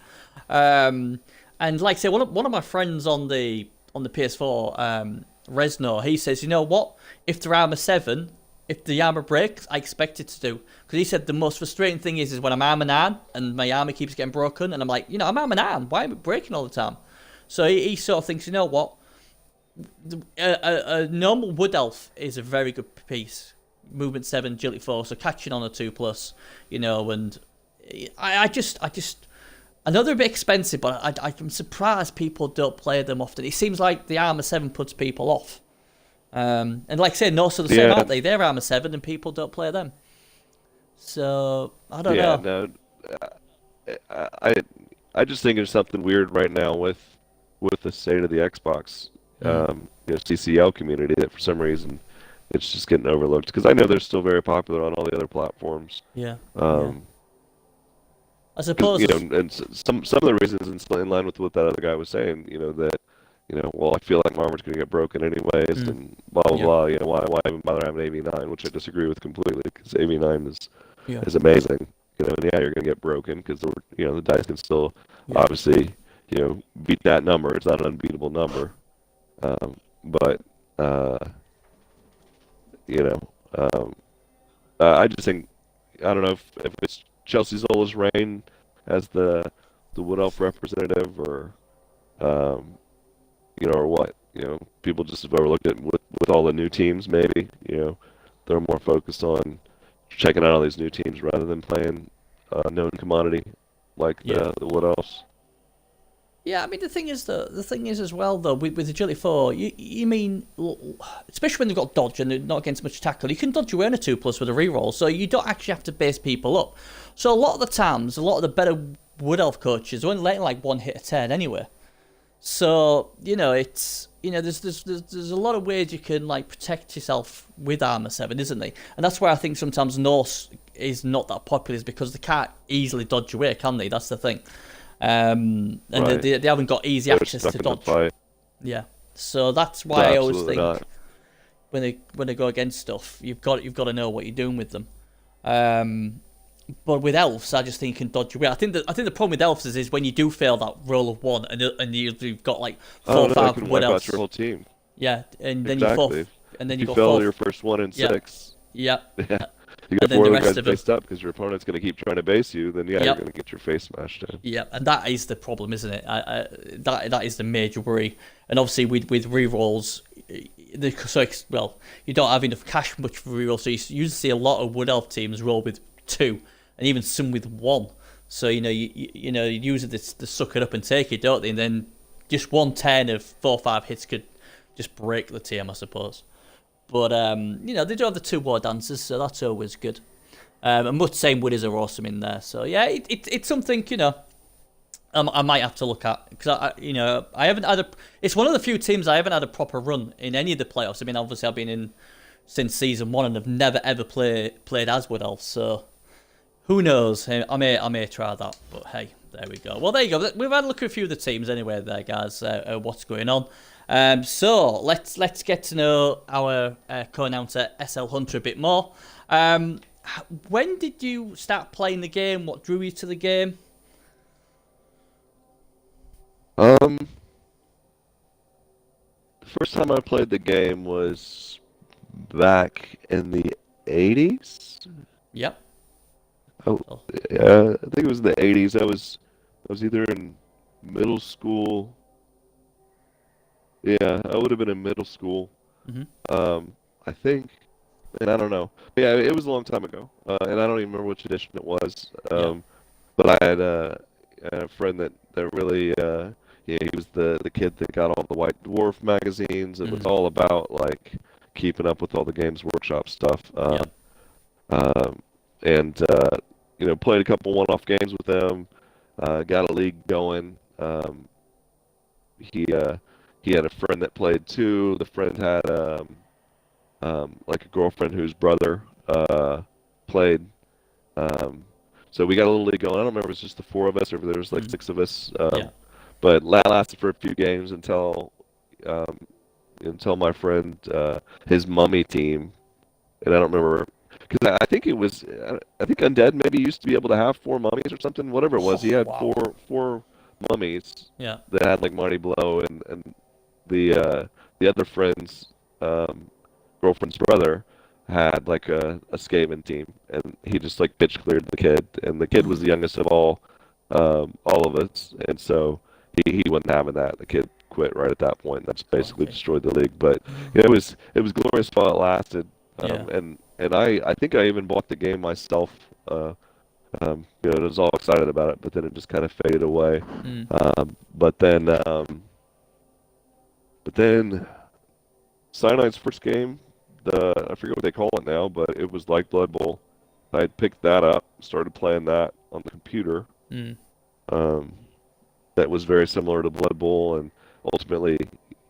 And And like I say, one of my friends on the PS4, Resno, he says, you know what? If the armor 7, if the armor breaks, I expect it to do. Because he said the most frustrating thing is when I'm armor 9 and my armor keeps getting broken, and I'm like, I'm armor 9. Why am it breaking all the time? So he sort of thinks, you know what? A normal wood elf is a very good piece. Movement 7, agility 4, so catching on a 2+, and I just I know they're a bit expensive, but I'm surprised people don't play them often. It seems like the armor 7 puts people off. And like I said, Norse are the same, aren't they? They're armor 7 and people don't play them. So I don't know. No, I just think there's something weird right now with the state of the Xbox CCL community that for some reason it's just getting overlooked, because I know they're still very popular on all the other platforms. Yeah. I suppose and some of the reasons in line with what that other guy was saying, that well, I feel like my armor's going to get broken anyways, and blah blah blah. Why even bother having AV9? Which I disagree with completely, because AV9 is amazing. And you're going to get broken because the dice can still obviously beat that number. It's not an unbeatable number, but I just think, I don't know if it's Chelsea Zola's reign as the Wood Elf representative, or or what. People just have overlooked it with all the new teams. Maybe they're more focused on checking out all these new teams rather than playing known commodity like the Wood Elves. Yeah, I mean the thing is as well though with Agility 4, you mean, especially when they've got dodge and they're not against much tackle, you can dodge your own a 2+ with a reroll, so you don't actually have to base people up. So a lot of the times, a lot of the better Wood Elf coaches are only letting like one hit a turn anyway. So it's there's a lot of ways you can like protect yourself with armor 7, isn't there? And that's why I think sometimes Norse is not that popular, is because they can't easily dodge away, can they? That's the thing. And right. they haven't got easy access to dodge. Yeah, so that's why I always think when they go against stuff, you've got to know what you're doing with them. But with elves, I just think you can dodge away. I think the problem with elves is when you do fail that roll of 1 and you've got like 4 or 5 wood elves. Your whole team. Yeah, and then you fail your first 1 in 6. Yeah. You got 4 guys faced up because your opponent's going to keep trying to base you, then you're going to get your face smashed in. Yeah, and that is the problem, isn't it? That is the major worry. And obviously with rerolls, you don't have enough cash much for rerolls, so you usually see a lot of Wood Elf teams roll with 2, and even some with 1. So you usually they suck it up and take it, don't they? And then just 1 turn of 4 or 5 hits could just break the team, I suppose. But they do have the 2 war dancers, so that's always good. And much same woodies are awesome in there. So yeah, it's something I might have to look at, because I haven't had it's one of the few teams I haven't had a proper run in any of the playoffs. I mean, obviously I've been in since season 1 and have never ever played as Wood Elf. So who knows? I may try that. But hey, there we go. Well, there you go. We've had a look at a few of the teams anyway, there, guys. What's going on? So let's get to know our co-announcer SL Hunter a bit more. When did you start playing the game? What drew you to the game? The first time I played the game was back in the 80s. Yep. Oh, yeah, I think it was in the 80s. I was either in middle school. Yeah, I would have been in middle school. Mm-hmm. I think, and I don't know. Yeah, it was a long time ago, and I don't even remember which edition it was. But I had a friend that really, he was the kid that got all the White Dwarf magazines. It was all about like keeping up with all the Games Workshop stuff. And played a couple one-off games with them. Got a league going. He had a friend that played too. The friend had like a girlfriend whose brother played. So we got a little league going. I don't remember if it was just the 4 of us or if there was like 6 of us. But that lasted for a few games until my friend, his mummy team, and I don't remember, because I think Undead maybe used to be able to have 4 mummies or something. Whatever it was, he had four mummies. Yeah. That had like Marty Blow and the other friend's girlfriend's brother had like a Skaven team, and he just like bitch cleared the kid, and the kid was the youngest of all of us, and so he wasn't having that. The kid quit right at that point. That's basically destroyed the league. But yeah, it was glorious while it lasted. And I think I even bought the game myself. You know, I was all excited about it, but then it just kind of faded away. But then Cyanide's first game, I forget what they call it now, but it was like Blood Bowl. I had picked that up, started playing that on the computer. That was very similar to Blood Bowl, and ultimately,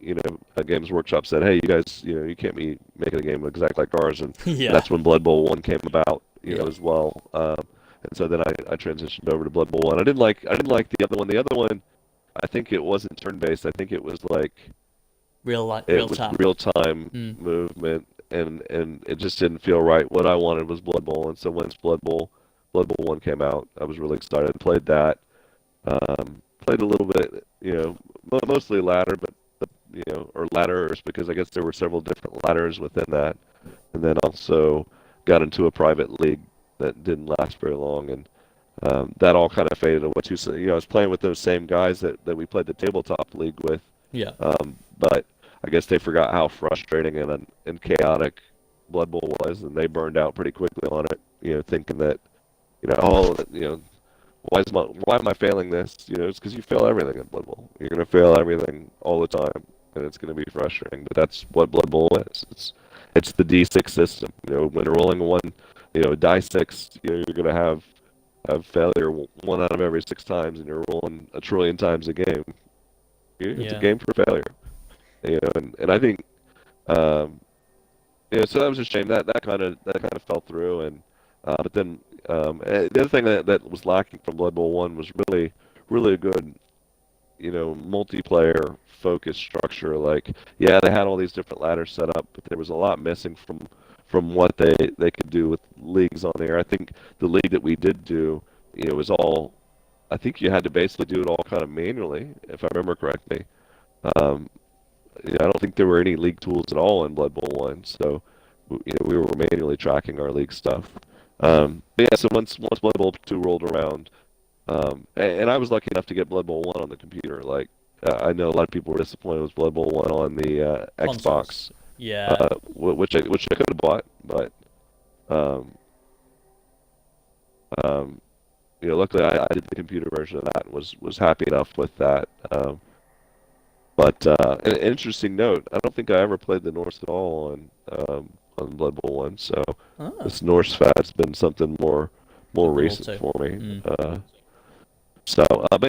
you know, Games Workshop said, "Hey, you guys, you know, you can't be making a game exactly like ours," and that's when Blood Bowl 1 came about, you know, as well. And so then I transitioned over to Blood Bowl 1. I didn't like the other one. The other one, I think it wasn't turn-based. I think it was like real time movement, and it just didn't feel right. What I wanted was Blood Bowl, and so once Blood Bowl 1 came out, I was really excited. Played that. Played a little bit, you know, mostly ladder, but you know, or ladders, because I guess there were several different ladders within that, and then also got into a private league that didn't last very long, and that all kind of faded away too. So, you know, I was playing with those same guys that we played the tabletop league with. But I guess they forgot how frustrating and chaotic Blood Bowl was, and they burned out pretty quickly on it. You know, thinking that, you know, why am I failing this? You know, it's because you fail everything in Blood Bowl. You're gonna fail everything all the time, and it's gonna be frustrating. But that's what Blood Bowl is. It's the D6 system. You know, when you're rolling die 6, you know, you're gonna have failure 1 out of every 6 times, and you're rolling a trillion times a game. It's a game for failure. You know, and I think, you know, so that was a shame that kind of fell through, and but then the other thing that was lacking from Blood Bowl 1 was really a good, you know, multiplayer focused structure. Like, yeah, they had all these different ladders set up, but there was a lot missing from what they could do with leagues on there. I think the league that we did do, you know, was all, I think you had to basically do it all kind of manually, if I remember correctly. You know, I don't think there were any league tools at all in Blood Bowl 1, so you know, we were manually tracking our league stuff. But yeah, so once Blood Bowl 2 rolled around, and I was lucky enough to get Blood Bowl 1 on the computer. Like, I know a lot of people were disappointed with Blood Bowl 1 on the Xbox. Yeah. Which I could have bought, but you know, luckily I did the computer version of that and was happy enough with that. But an interesting note, I don't think I ever played the Norse at all on Blood Bowl 1, so this Norse fat's been something more recent for me. But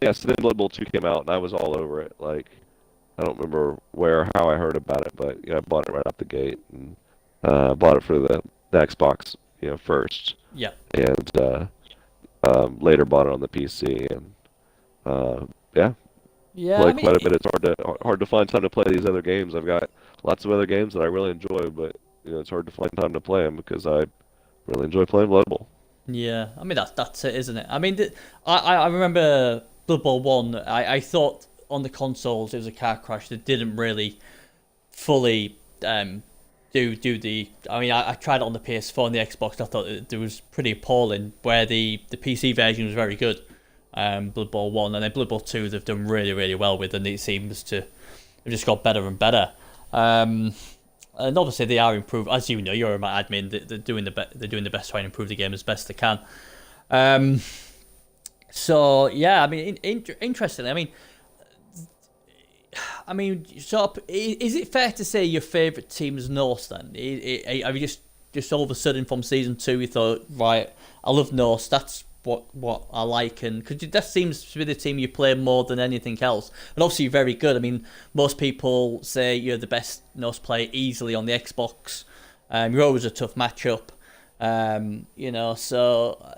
yeah, so then Blood Bowl 2 came out, and I was all over it. Like, I don't remember how I heard about it, but you know, I bought it right out the gate, and bought it for the Xbox, you know, first. Yeah. And later bought it on the PC, and played quite a bit. It's hard to find time to play these other games. I've got lots of other games that I really enjoy, but you know, it's hard to find time to play them because I really enjoy playing Blood Bowl. Yeah, I mean that's it, isn't it? I mean, I remember Blood Bowl 1. I thought on the consoles it was a car crash that didn't really fully do the. I mean, I tried it on the PS4 and the Xbox. I thought it was pretty appalling. Where the PC version was very good. Blood Bowl 1, and then Blood Bowl 2 they've done really well with, and it seems to have just got better and better. And obviously they are improved, as you know, you're my admin. They're doing the best to try and improve the game as best they can. So yeah, I mean, interesting. I mean, sort of, is it fair to say your favourite team is Norse then? Have you just all of a sudden from season 2 you thought, right, I love Norse, that's what I like, and because that seems to be the team you play more than anything else, and obviously you're very good. I mean, most people say you're the best Norse player easily on the Xbox. You're always a tough matchup, you know. So,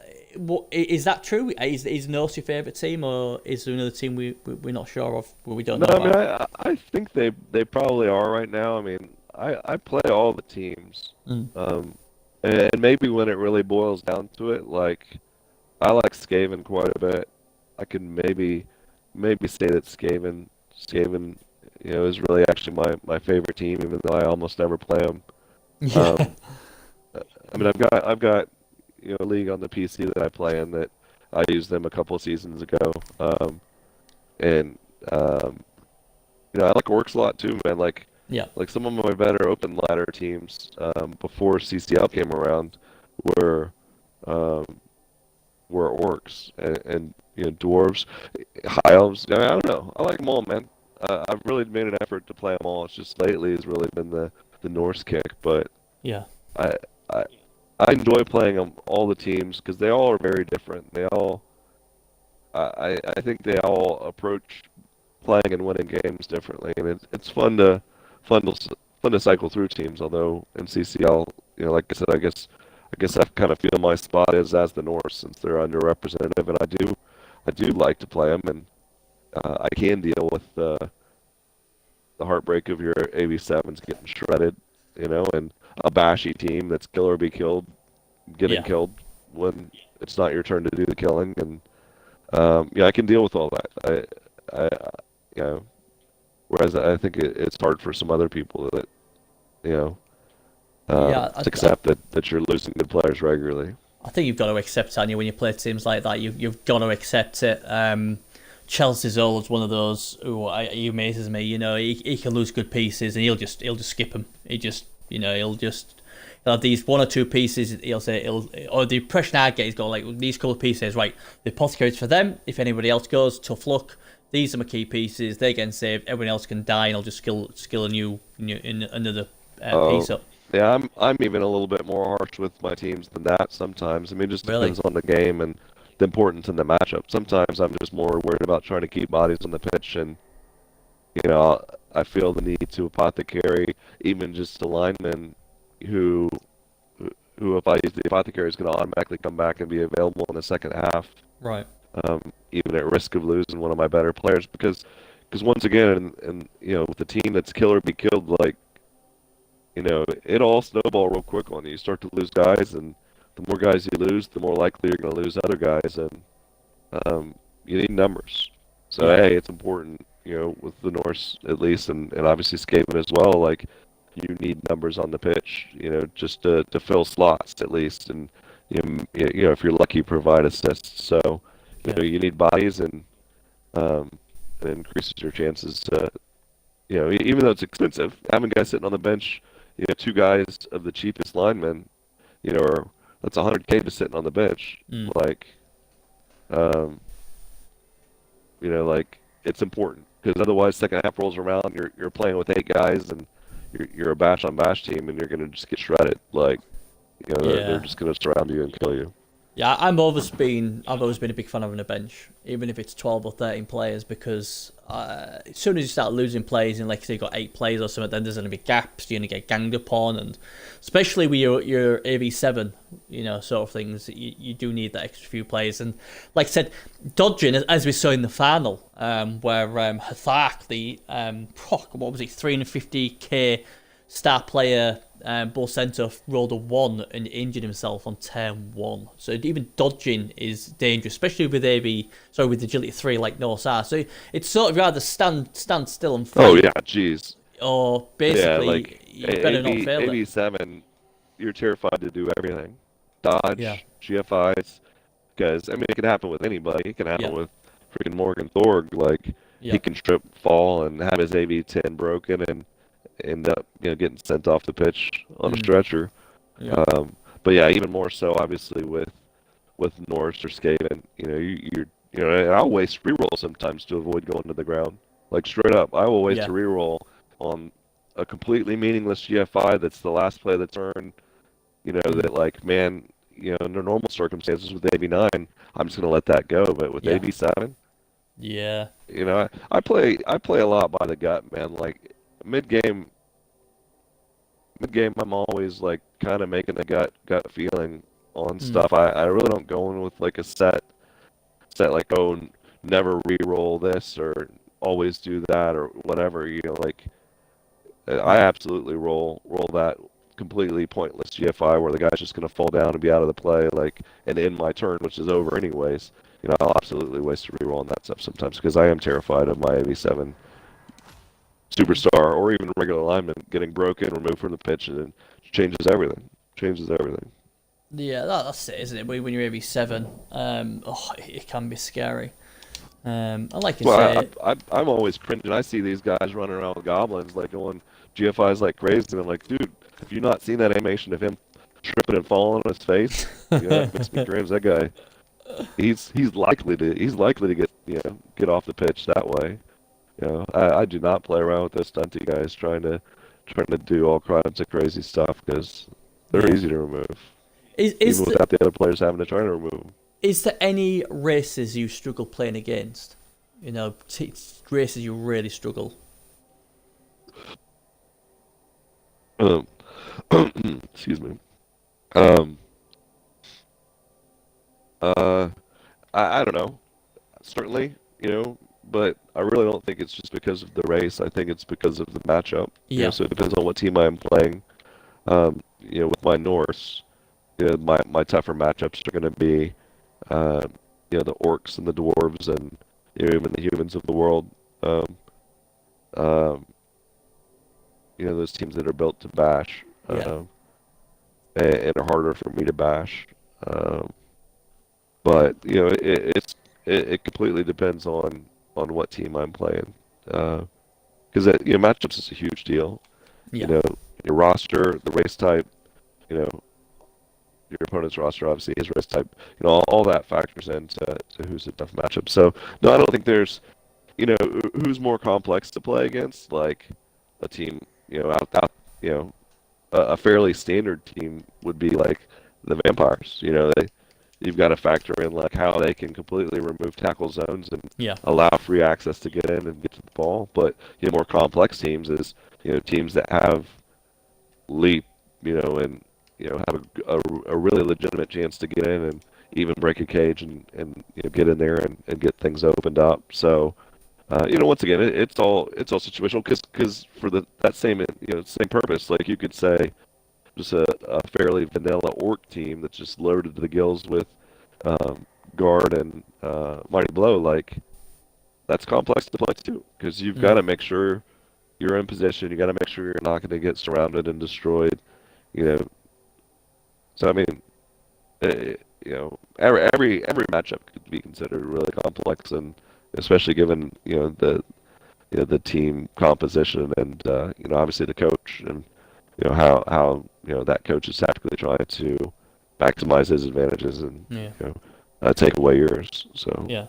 is that true? Is Norse your favourite team, or is there another team we're not sure of, we don't know about? I mean, I think they probably are right now. I mean, I play all the teams, and maybe when it really boils down to it, like, I like Skaven quite a bit. I can maybe maybe say that Skaven, is really actually my favorite team, even though I almost never play them. Yeah. I mean, I've got a league on the PC that I play in that I used them a couple of seasons ago, and I like Orcs a lot too, man. Yeah. Like some of my better open ladder teams before CCL came around were um, were Orcs and dwarves, high elves. I mean, I don't know. I like them all, man. I've really made an effort to play them all. It's just lately has really been the Norse kick, but Yeah. I I I enjoy playing them all the teams because they all are very different. I think they all approach playing and winning games differently, and it's fun to cycle through teams. Although in CCL, like I said, I guess I kind of feel my spot is as the Norse since they're underrepresented, and I do like to play them, and I can deal with the heartbreak of your AV7s getting shredded, and a bashy team that's kill or be killed, getting Yeah. killed when it's not your turn to do the killing, and yeah, I can deal with all that. I you know, whereas I think it's hard for some other people that you know Yeah. to accept that you're losing good players regularly. I think you've got to accept it, when you play teams like that. You've got to accept it. Chelsea's always one of those he amazes me. He can lose good pieces and he'll just skip them. He'll have these one or two pieces. Or the impression I get is go like these couple of pieces. Right, the apothecary's for them. If anybody else goes, tough luck. These are my key pieces. They're getting saved. Everyone else can die, and I'll just skill a new in another piece up. Yeah, I'm even a little bit more harsh with my teams than that sometimes. I mean, it just Really? depends on the game and the importance in the matchup. Sometimes I'm just more worried about trying to keep bodies on the pitch, and I feel the need to apothecary even just a lineman who who if I use the apothecary is going to automatically come back and be available in the second half, Right. even at risk of losing one of my better players because once again, and with the team that's kill or be killed, like it all snowball real quick on you. You start to lose guys, and the more guys you lose, the more likely you're going to lose other guys, and you need numbers. So Yeah. hey, it's important, with the Norse at least, and obviously Skaven as well. Like you need numbers on the pitch, just to fill slots at least, and if you're lucky, provide assists. So Yeah. you need bodies, and it increases your chances to, even though it's expensive, having guys sitting on the bench, two guys of the cheapest linemen, or that's 100K just sitting on the bench. Mm. Um, like it's important because otherwise, second half rolls around, you're playing with 8 guys, and you're a bash on bash team, and you're gonna just get shredded. Like, they're Yeah. just gonna surround you and kill you. Yeah, I've always been a big fan of having a bench, even if it's 12 or 13 players, because as soon as you start losing players, and like say you've got 8 players or something, then there's going to be gaps. You're going to get ganged upon, and especially with your AV7, sort of things, you do need that extra few players. And like I said, dodging, as we saw in the final, where Hathark, the what was it, 350k star player, Bull Center rolled a 1 and injured himself on turn 1. So even dodging is dangerous, especially with with agility 3 like Norse are. So it's sort of rather stand still and fight. Oh yeah, jeez. Or Yeah, basically, like you better not fail it. AV7, you're terrified to do everything. Dodge, Yeah. GFIs, because I mean it can happen with anybody. It can happen Yeah. with freaking Morgan Thorg. Like Yeah. he can trip, fall, and have his AV10 broken, and end up getting sent off the pitch on a stretcher. Yeah. But yeah, even more so obviously with Norse or Skaven. And I'll waste reroll sometimes to avoid going to the ground. Like straight up, I will waste Yeah. a reroll on a completely meaningless GFI that's the last play of the turn. That like man, under normal circumstances with AV9, I'm just gonna let that go. But with Yeah. AV7, Yeah. I play a lot by the gut, man. Like mid game, I'm always like kind of making a gut feeling on stuff. I really don't go in with like a set like, oh, never re-roll this or always do that or whatever. Like I absolutely roll that completely pointless GFI where the guy's just gonna fall down and be out of the play, like and end my turn, which is over anyways. I'll absolutely waste a reroll on that stuff sometimes because I am terrified of my AV7 superstar or even regular lineman getting broken, removed from the pitch, and it changes everything. Changes everything. Yeah, that's it, isn't it? When you're AV7, it can be scary. I like you say. I'm always cringing. I see these guys running around with goblins, like going GFIs like crazy, and I'm like, dude, have you not seen that animation of him tripping and falling on his face? That makes me cringe. That guy, he's likely to get off the pitch that way. I do not play around with those stunty guys trying to do all kinds of crazy stuff because they're easy to remove. Even without the other players having to try to remove them. Is there any races you struggle playing against? Races you really struggle. Excuse me. I don't know. Certainly, but I really don't think it's just because of the race. I think it's because of the matchup. Yeah. So it depends on what team I'm playing. With my Norse, my tougher matchups are going to be, the orcs and the dwarves and even the humans of the world. Those teams that are built to bash, and are harder for me to bash. But it completely depends on what team I'm playing, because matchups is a huge deal. Yeah. Your roster, the race type, your opponent's roster, obviously his race type, all that factors into who's a tough matchup. So no, I don't think there's, who's more complex to play against, like a team, a fairly standard team would be like the Vampires. You've got to factor in like how they can completely remove tackle zones and allow free access to get in and get to the ball. But more complex teams is teams that have leap, and have a really legitimate chance to get in and even break a cage and get in there and get things opened up. So once again, it's all situational because for that same same purpose, like you could say just a fairly vanilla orc team that's just loaded to the gills with guard and mighty blow, like that's complex to play too because you've got to make sure you're in position. You got to make sure you're not going to get surrounded and destroyed. So I mean, every matchup could be considered really complex, and especially given the team composition and obviously the coach and how that coach is tactically trying to maximize his advantages and take away yours. So yeah.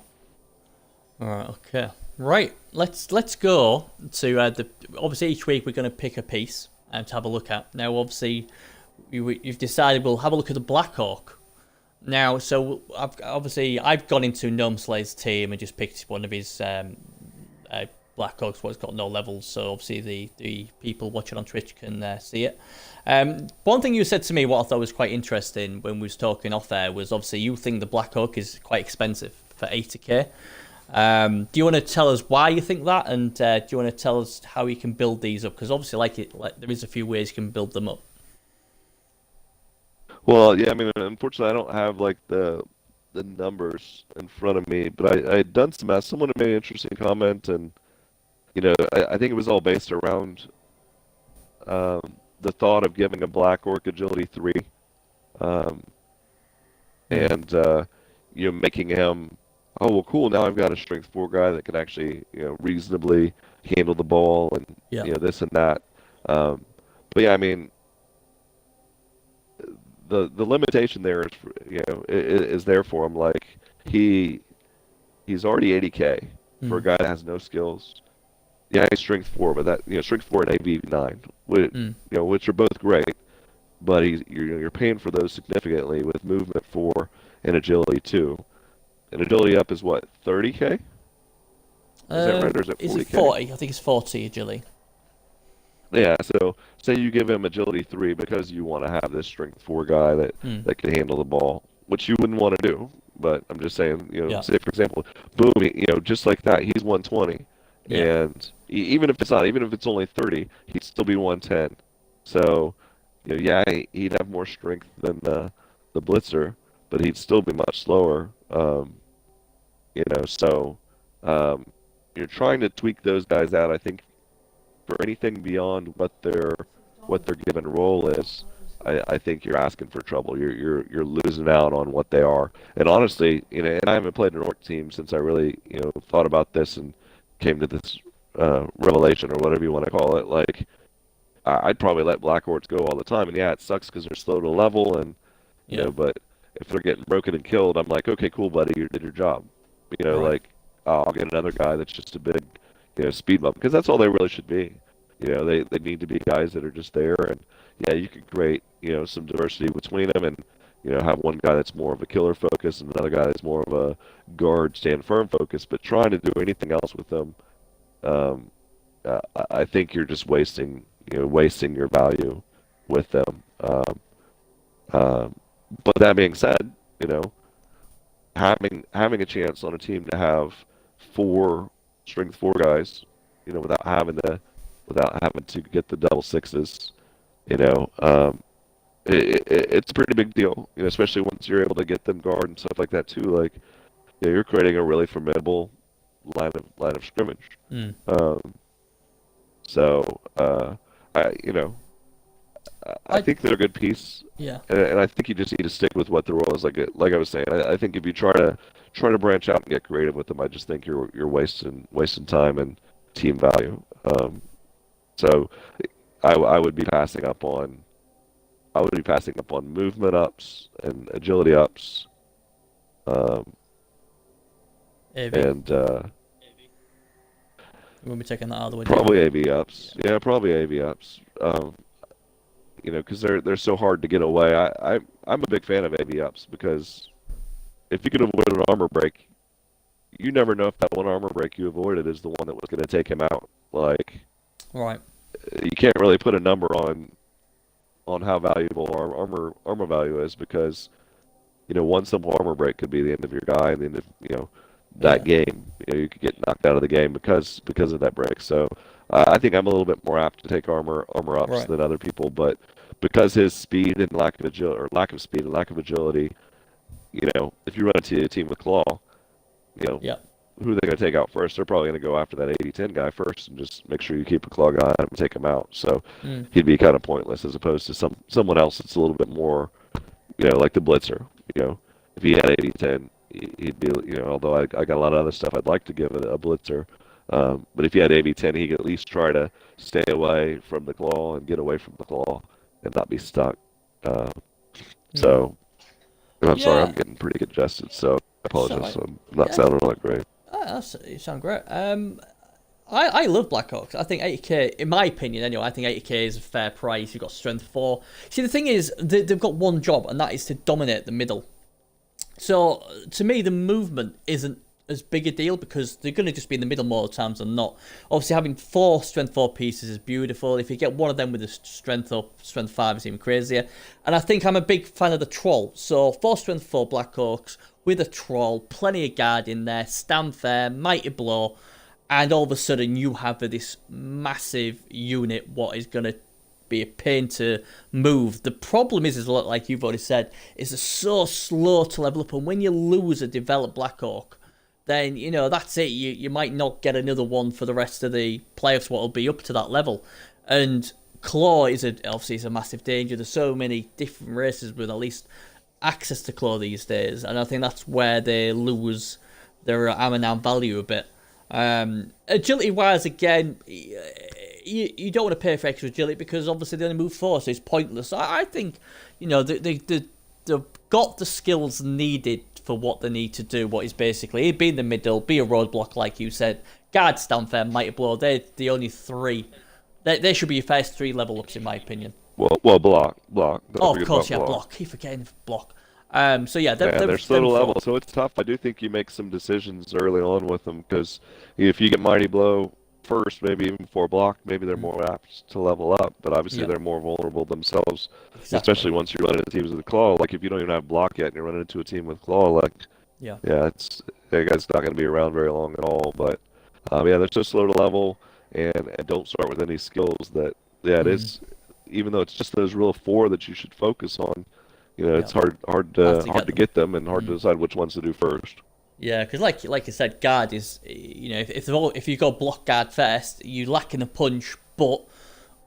All right. Okay. Right. Let's go to obviously each week we're going to pick a piece to have a look at. Now, obviously, you've decided we'll have a look at the Blackhawk. Now, so I've gone into Gnome Slayer's team and just picked one of his Blackhawks, what's got no levels, so obviously the people watching on Twitch can see it. One thing you said to me, what I thought was quite interesting when we was talking off there, was obviously you think the Blackhawk is quite expensive for 80k. Do you want to tell us why you think that, and do you want to tell us how you can build these up? Because obviously, there is a few ways you can build them up. Well, yeah, I mean, unfortunately, I don't have like the numbers in front of me, but I had done some math. Someone made an interesting comment, and I think it was all based around the thought of giving a Black Orc Agility 3, and making him, oh well, cool. Now I've got a Strength 4 guy that can actually reasonably handle the ball and this and that. But yeah, I mean, the limitation there is there for him. Like he's already 80k for a guy that has no skills. Yeah, he's Strength 4, but that Strength 4 and AV 9, which are both great, but you're paying for those significantly with Movement 4 and Agility 2. And Agility up is what, 30k? Is that right, or is it 40k? Is it 40? I think it's 40 Agility. Yeah, so say you give him Agility 3 because you want to have this Strength 4 guy that can handle the ball, which you wouldn't want to do. But I'm just saying, say for example, boom, just like that, he's 120. Yeah. And even if it's only 30, he'd still be 110. So, he'd have more strength than the Blitzer, but he'd still be much slower. So you're trying to tweak those guys out. I think for anything beyond what their given role is, I think you're asking for trouble. You're losing out on what they are. And honestly, and I haven't played an orc team since I really thought about this and came to this revelation or whatever you want to call it. Like I'd probably let black orcs go all the time. And yeah, it sucks because they're slow to level and but if they're getting broken and killed, I'm like, okay, cool, buddy, you did your job. Right. Like I'll get another guy that's just a big speed bump because that's all they really should be. They need to be guys that are just there, and yeah, you could create some diversity between them, and have one guy that's more of a killer focus and another guy that's more of a guard stand firm focus. But trying to do anything else with them, I think you're just wasting your value with them. But that being said, having a chance on a team to have 4 strength 4 guys, without having to get the double 6s, it's a pretty big deal, especially once you're able to get them guard and stuff like that too. Like, you're creating a really formidable line of scrimmage. I think they're a good piece. Yeah. And I think you just need to stick with what the role is. Like I was saying, I think if you try to branch out and get creative with them, I just think you're wasting time and team value. So I would be passing up on movement ups and agility ups. And we'll be taking that out of the way. Probably AV ups. Yeah, probably AV ups. Because they're so hard to get away. I'm a big fan of AV ups because if you can avoid an armor break, you never know if that one armor break you avoided is the one that was going to take him out. Like, right. You can't really put a number on how valuable armor value is because one simple armor break could be the end of your guy and the end of that game. You could get knocked out of the game because of that break. So I think I'm a little bit more apt to take armor ups than other people, but because his speed and lack of speed and lack of agility, if you run into a team with claw, who they're going to take out first? They're probably going to go after that 80-10 guy first and just make sure you keep a claw guy and take him out. So he'd be kind of pointless as opposed to someone else that's a little bit more, like the blitzer. If he had 80-10, he'd be, although I got a lot of other stuff I'd like to give a blitzer. But if he had 80-10, he could at least try to stay away from the claw and get away from the claw and not be stuck. So, I'm sorry, I'm getting pretty congested, so I apologize. I'm not sounding like great. You sound great. I love Blackhawks. I think 80k, in my opinion anyway, I think 80k is a fair price. You've got strength 4. See, the thing is, they've got one job, and that is to dominate the middle. So, to me, the movement isn't as big a deal because they're going to just be in the middle more times than not. Obviously, having 4 strength 4 pieces is beautiful. If you get one of them with a strength up, strength 5 is even crazier. And I think I'm a big fan of the troll. So 4 strength 4 Blackhawks with a troll, plenty of guard in there, stand fair, mighty blow, and all of a sudden you have this massive unit what is going to be a pain to move. The problem is a lot like you've already said, is it's so slow to level up, and when you lose a developed Blackhawk, then, that's it. You might not get another one for the rest of the playoffs, what will be up to that level. And Claw obviously is a massive danger. There's so many different races with at least access to Claw these days, and I think that's where they lose their ammo value a bit. Agility-wise, again, you don't want to pay for extra agility because obviously they only move 4, so it's pointless. I think, they've got the skills needed for what they need to do, what is basically be in the middle, be a roadblock, like you said, guard, stand fair, mighty blow. They're the only 3. They should be your first 3 level ups, in my opinion. Well, block. Of course, block. Keep forgetting block. So yeah, they're slow to level, so it's tough. I do think you make some decisions early on with them because if you get mighty blow first, maybe even before block, maybe they're more apt to level up. But obviously, they're more vulnerable themselves, especially once you're running into teams with a claw. Like if you don't even have block yet, and you're running into a team with claw, like that guy's not going to be around very long at all. But they're so slow to level and don't start with any skills that it is. Even though it's just those real 4 that you should focus on, it's hard to get them and hard to decide which ones to do first. Yeah, because like you said, guard is, if you go block guard first, you lack in the punch, but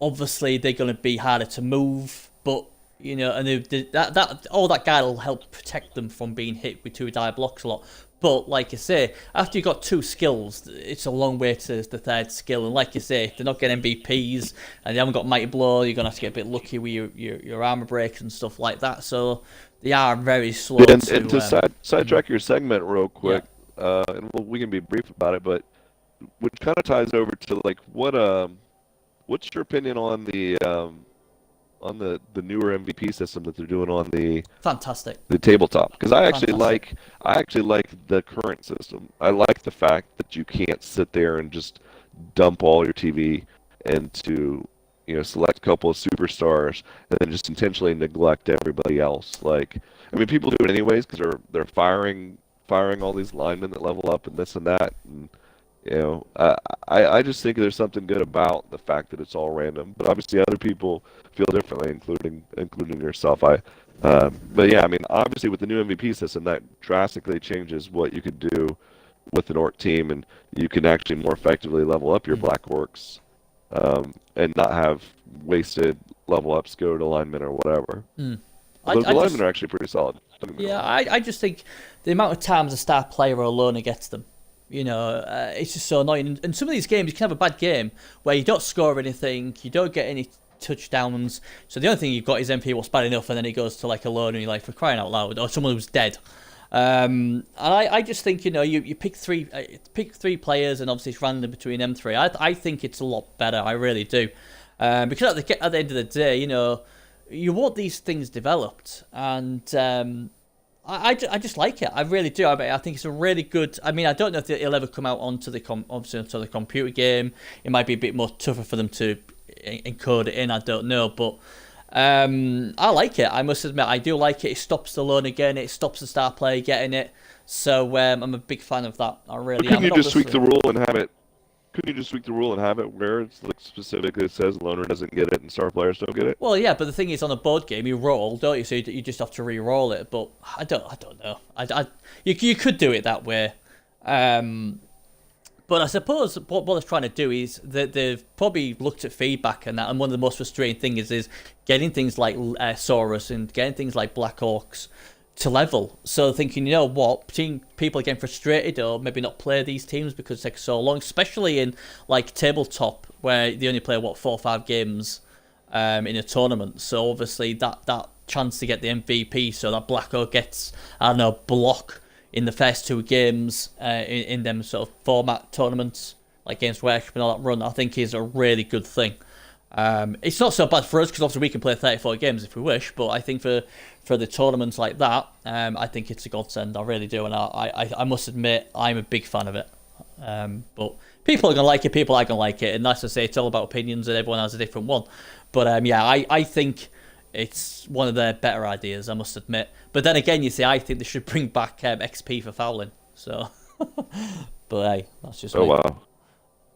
obviously they're going to be harder to move. But and that guard will help protect them from being hit with 2 die blocks a lot. But like you say, after you've got 2 skills, it's a long way to the 3rd skill. And like you say, if they're not getting MVPs and they haven't got Mighty Blow, you're going to have to get a bit lucky with your armor breaks and stuff like that. So they are very slow. And to sidetrack your segment real quick, and we can be brief about it, but which kind of ties over to like what's your opinion on the newer MVP system that they're doing on the tabletop? Because I actually like the current system. I like the fact that you can't sit there and just dump all your TV into select a couple of superstars and then just intentionally neglect everybody else. Like, I mean, people do it anyways because they're firing all these linemen that level up and this and that. And I just think there's something good about the fact that it's all random. But obviously, other people feel differently, including yourself. But yeah, I mean, obviously with the new MVP system, that drastically changes what you could do with an orc team, and you can actually more effectively level up your black orcs, and not have wasted level ups go to linemen or whatever. The linemen are actually pretty solid. Yeah, I just think the amount of times a star player or a loner gets them, it's just so annoying. And some of these games, you can have a bad game where you don't score anything, you don't get any touchdowns. So the only thing you've got is MP what's bad enough, and then he goes to like a loner, and you're like, for crying out loud, or someone who's dead. And I just think you pick three players, and obviously it's random between them 3. I think it's a lot better. I really do, because at the end of the day, you want these things developed, and I just like it. I really do. I think it's a really good. I mean, I don't know if it'll ever come out onto the computer game. It might be a bit more tougher for them to encode it in. I don't know, but I like it. I must admit, I do like it. It stops the loan again. It stops the star player getting it. So I'm a big fan of that. I really am. Couldn't you just tweak the rule and have it? Couldn't you just tweak the rule and have it where it's like specifically it says loner doesn't get it and star players don't get it? Well, yeah, but the thing is, on a board game, you roll, don't you? So you just have to re-roll it. But I don't know. You could do it that way. But I suppose what they're trying to do is that they've probably looked at feedback and that, and one of the most frustrating things is getting things like Saurus and getting things like Black Orcs to level. So thinking, you know what, seeing people getting frustrated or maybe not play these teams because it takes so long, especially in like tabletop where they only play 4 or 5 games in a tournament. So obviously that chance to get the MVP, so that Black Orc gets, I don't know, block in the first 2 games in them sort of format tournaments, like Games Workshop and all that run, I think is a really good thing. It's not so bad for us because obviously we can play 34 games if we wish, but I think for the tournaments like that, I think it's a godsend. I really do, and I must admit I'm a big fan of it. But people are gonna like it, people aren't gonna like it, and that's to say it's all about opinions, and everyone has a different one. But yeah, I think it's one of their better ideas, I must admit. But then again, you see, I think they should bring back XP for fouling. So, but hey, that's just me. Wow.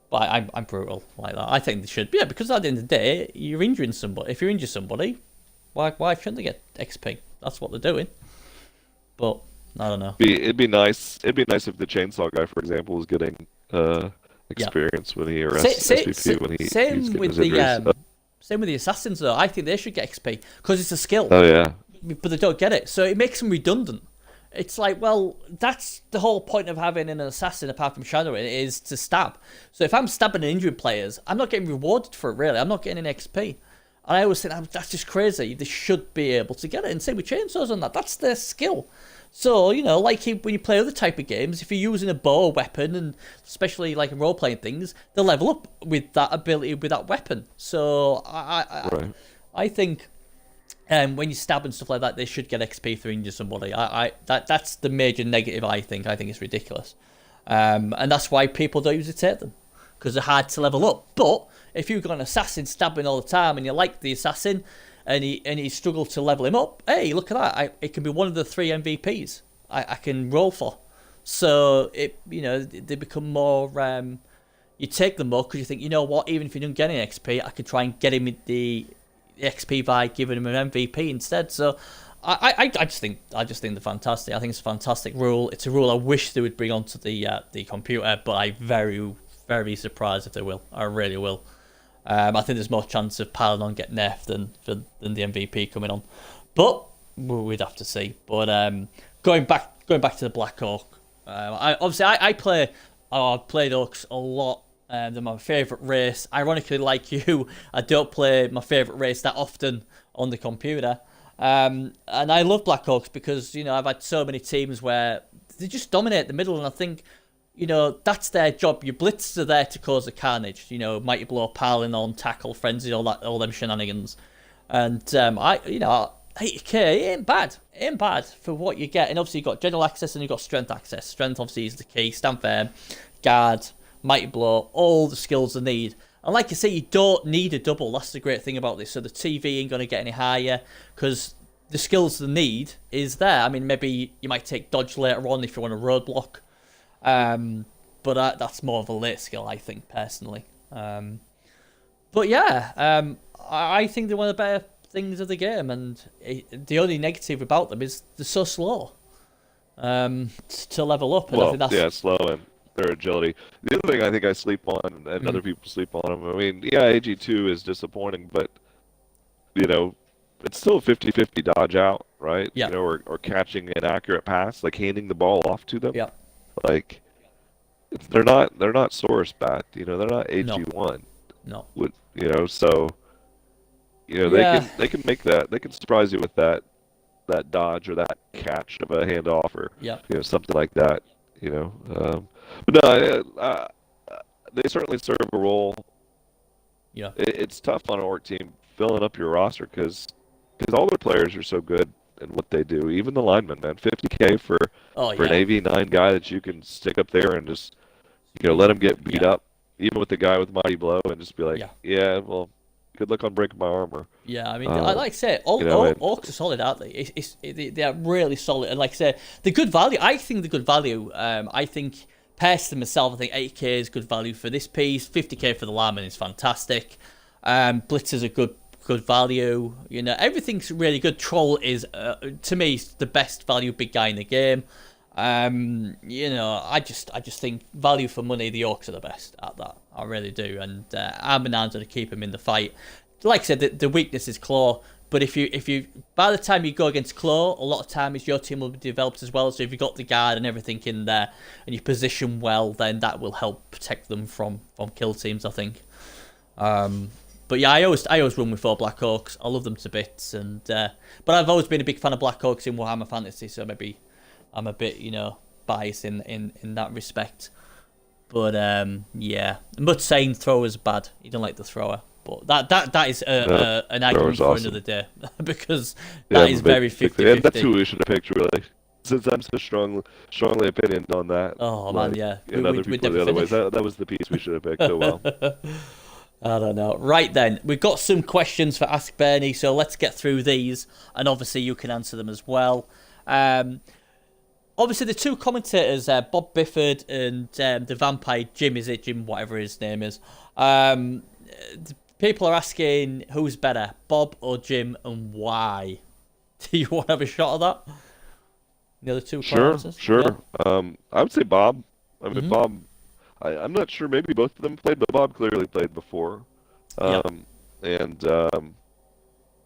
But I'm brutal like that. I think they should, yeah, because at the end of the day, you're injuring somebody. If you injure somebody, why shouldn't they get XP? That's what they're doing. But I don't know. It'd be nice. It'd be nice if the chainsaw guy, for example, was getting experience when he arrests SVP when he's getting his injuries. Same with the assassins, though. I think they should get XP because it's a skill. Oh yeah. But they don't get it, so it makes them redundant. It's like, well, that's the whole point of having an assassin, apart from shadowing, is to stab. So if I'm stabbing and injuring players, I'm not getting rewarded for it, really. I'm not getting an XP. And I always think, that's just crazy. They should be able to get it. And same with chainsaws and that. That's their skill. So, like when you play other type of games, if you're using a bow weapon, and especially like in role-playing things, they'll level up with that ability, with that weapon. So I think when you stab and stuff like that, they should get XP for injuring somebody. That's the major negative, I think. I think it's ridiculous. And that's why people don't usually take them, because they're hard to level up. But if you've got an assassin stabbing all the time and you like the assassin, and he struggled to level him up, hey, look at that. It can be one of the 3 MVPs I can roll for. So, they become more... you take them more because you think, you know what, even if you don't get any XP, I could try and get him the XP by giving him an MVP instead. So, I just think they're fantastic. I think it's a fantastic rule. It's a rule I wish they would bring onto the computer, but I'm very surprised if they will. I really will. I think there's more chance of Paladin getting nerfed than the MVP coming on, but we'd have to see. But going back to the Black Orc, I played Orcs a lot. They're my favourite race. Ironically, like you, I don't play my favourite race that often on the computer. And I love Black Orcs because, I've had so many teams where they just dominate the middle, and I think, that's their job. Your blitzers are there to cause the carnage. Mighty Blow, Paladin on, Tackle, Frenzy, all them shenanigans. And 80k ain't bad for what you get. And obviously you've got general access and you've got strength access. Strength obviously is the key. Stand firm, guard, Mighty Blow, all the skills they need. And like I say, you don't need a double. That's the great thing about this. So the TV ain't going to get any higher because the skills they need is there. I mean, maybe you might take dodge later on if you want a roadblock. But that's more of a late skill, I think, personally. But yeah, I think they're one of the better things of the game. And the only negative about them is they're so slow to level up. And I think that's... slow and their agility. The other thing I think I sleep on, and other people sleep on them, I mean, AG2 is disappointing, but, it's still a 50-50 dodge out, right? Yeah. Or catching an accurate pass, like handing the ball off to them. Yeah. Like, they're not Source bat, they're not AG1. No. So, they can make that, they can surprise you with that dodge or that catch of a handoff or, something like that. But no, they certainly serve a role. Yeah, it's tough on an Orc team filling up your roster because all their players are so good in what they do. Even the linemen, man, 50k for an AV9 guy that you can stick up there and just let him get beat up, even with the guy with Mighty Blow, and just be like, well, good luck on breaking my armor. Yeah, I mean, I like I say, Orcs are solid, aren't they? They are really solid, and like I say, the good value. I think the good value. I think personally myself, I think 80k is good value for this piece. 50k for the lineman is fantastic. Blitzers are good value. Everything's really good. Troll is to me the best value big guy in the game. I just think value for money, the Orcs are the best at that. I really do, and Armanan's going to keep him in the fight. Like I said, the weakness is Claw, but if you by the time you go against Claw, a lot of times your team will be developed as well. So if you've got the guard and everything in there, and you position well, then that will help protect them from kill teams, I think. But yeah, I always run with 4 Black Orcs. I love them to bits, and but I've always been a big fan of Black Orcs in Warhammer Fantasy, so maybe I'm a bit, biased in that respect. But yeah, I'm not saying thrower's bad. You don't like the thrower, but that is an argument for another day because that is very 50-50. That's who we should have picked, really. Since I'm so strongly opinioned on that. Oh man, yeah. And other people the other ways. That was the piece we should have picked. Oh well. I don't know. Right then, we've got some questions for Ask Bernie, so let's get through these, and obviously you can answer them as well. Obviously, the two commentators, Bob Bifford and the vampire Jim, whatever his name is. People are asking who's better, Bob or Jim, and why. Do you want to have a shot at that? The other two commentators? Sure. Yeah. I would say Bob. I mean, Bob, I'm not sure, maybe both of them played, but Bob clearly played before. And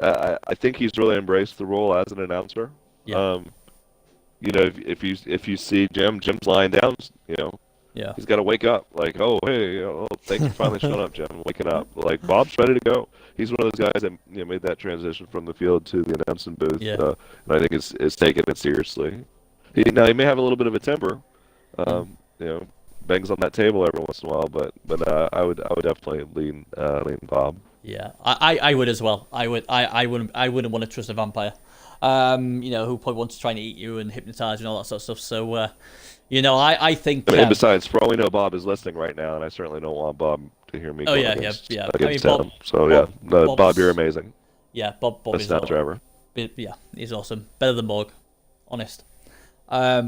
I think he's really embraced the role as an announcer. Yeah. If you see Jim's lying down, he's got to wake up. Like, oh, hey, thanks for finally showing up, Jim. I'm waking up. Like, Bob's ready to go. He's one of those guys that made that transition from the field to the announcing booth. Yeah. And I think is taking it seriously. He may have a little bit of a temper. Bangs on that table every once in a while, but I would definitely lean Bob. Yeah, I would as well. I wouldn't want to trust a vampire. Who probably wants to try and eat you and hypnotize you and all that sort of stuff. So, I think. And besides, for all we know, Bob is listening right now, and I certainly don't want Bob to hear me. Against Bob, so Bob, you're amazing. Yeah, Bob is awesome. Yeah, he's awesome. Better than Morg, honest. I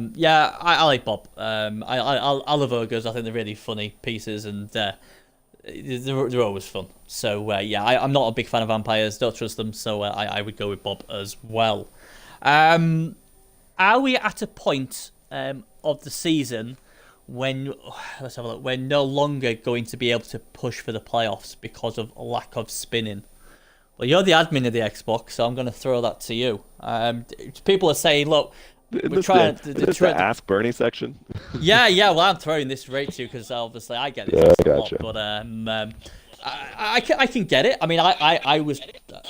like Bob. I love ogres. I think they're really funny pieces, and they're always fun. So I'm not a big fan of vampires. Don't trust them. So I would go with Bob as well. Are we at a point of the season when, let's have a look, we're no longer going to be able to push for the playoffs because of a lack of spinning? Well, you're the admin of the Xbox, so I'm going to throw that to you. People are saying, look, we're trying to Ask Bernie section. Yeah. Well, I'm throwing this right to you because obviously I get this a lot, but I can get it. I mean, I was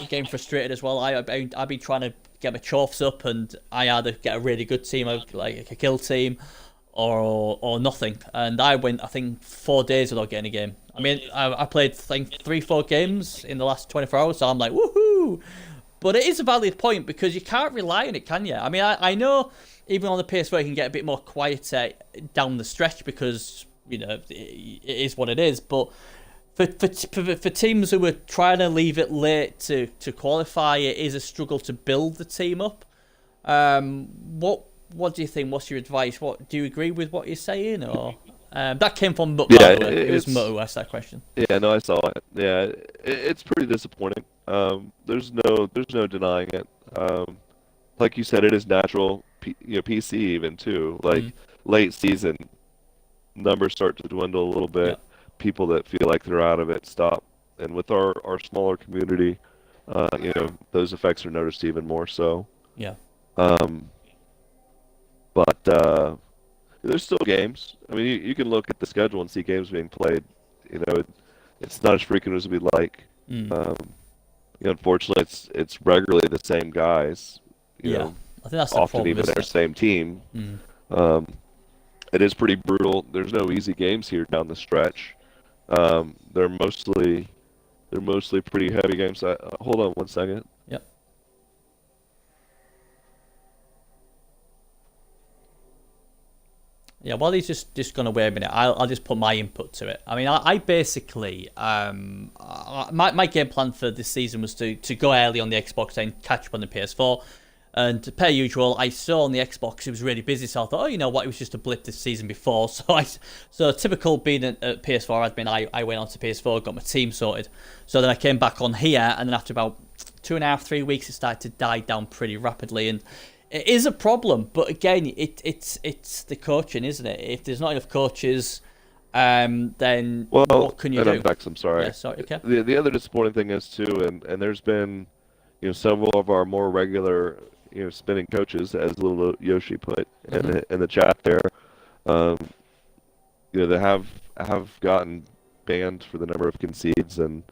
getting frustrated as well. I've been trying to get my chuffs up, and I either get a really good team, like a kill team, or nothing. And I went, I think, 4 days without getting a game. I mean, I played, I think, 3-4 games in the last 24 hours, so I'm like, woohoo! But it is a valid point because you can't rely on it, can you? I mean, I know even on the PS4 you can get a bit more quieter down the stretch because, you know, it is what it is. But for teams who are trying to leave it late to qualify, it is a struggle to build the team up. What do you think? What's your advice? Do you agree with what you're saying? Or that came from Mutt. Yeah, it was Mutt who asked that question. Yeah, no, I saw it. Yeah, it's pretty disappointing. There's no denying it. Like you said, it is natural. PC even too. Like late season, numbers start to dwindle a little bit. Yeah. People that feel like they're out of it stop. And with our smaller community, those effects are noticed even more so. Yeah. But there's still games. I mean, you can look at the schedule and see games being played. It's not as frequent as we'd like. Unfortunately, it's regularly the same guys. I think that's the often problem, even their same team. It is pretty brutal. There's no easy games here down the stretch. They're mostly pretty heavy games. Hold on one second. Yep. Yeah, while he's just gone away a minute, I'll just put my input to it. I mean, I basically, my game plan for this season was to go early on the Xbox and catch up on the PS4. And per usual, I saw on the Xbox it was really busy, so I thought, oh, you know what, it was just a blip this season before. So typical being at PS4 admin, I went on to PS4, got my team sorted. So then I came back on here, and then after about 2.5-3 weeks, it started to die down pretty rapidly. And it is a problem, but again, it's the coaching, isn't it? If there's not enough coaches, then what can you do? I'm sorry. Yeah, sorry. Okay. The other disappointing thing is too, and there's been, several of our more regular, spinning coaches, as little Yoshi put in the chat there, they have gotten banned for the number of concedes, and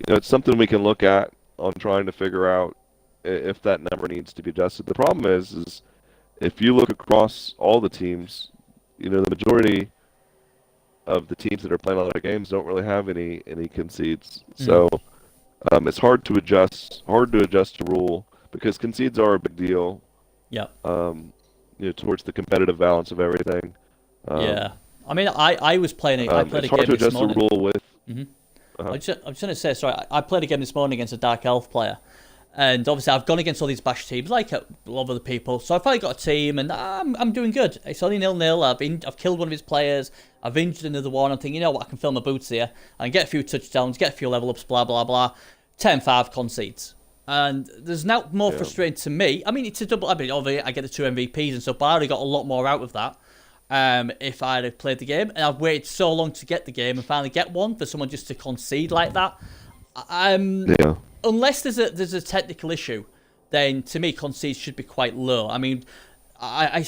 it's something we can look at on trying to figure out if that number needs to be adjusted. The problem is if you look across all the teams, the majority of the teams that are playing a lot of games don't really have any concedes. So it's hard to adjust the rule because concedes are a big deal. Yeah. Towards the competitive balance of everything. Yeah. I mean, I was playing it. I played a game this morning. It's hard to adjust the rule with. I was just going to say, sorry, I played a game this morning against a Dark Elf player. And obviously, I've gone against all these bash teams, like a lot of other people. So I've finally got a team, and I'm doing good. It's only 0-0. I've killed one of his players. I've injured another one. I'm thinking, you know what? I can fill my boots here. I can get a few touchdowns, get a few level ups, blah, blah, blah. 10-5 concedes. And there's now more frustrating to me. I mean, it's a double. I mean, obviously, I get the 2 MVPs and stuff, but I already got a lot more out of that if I'd have played the game. And I've waited so long to get the game and finally get one for someone just to concede like that. Unless there's a technical issue, then to me concedes should be quite low. I mean, I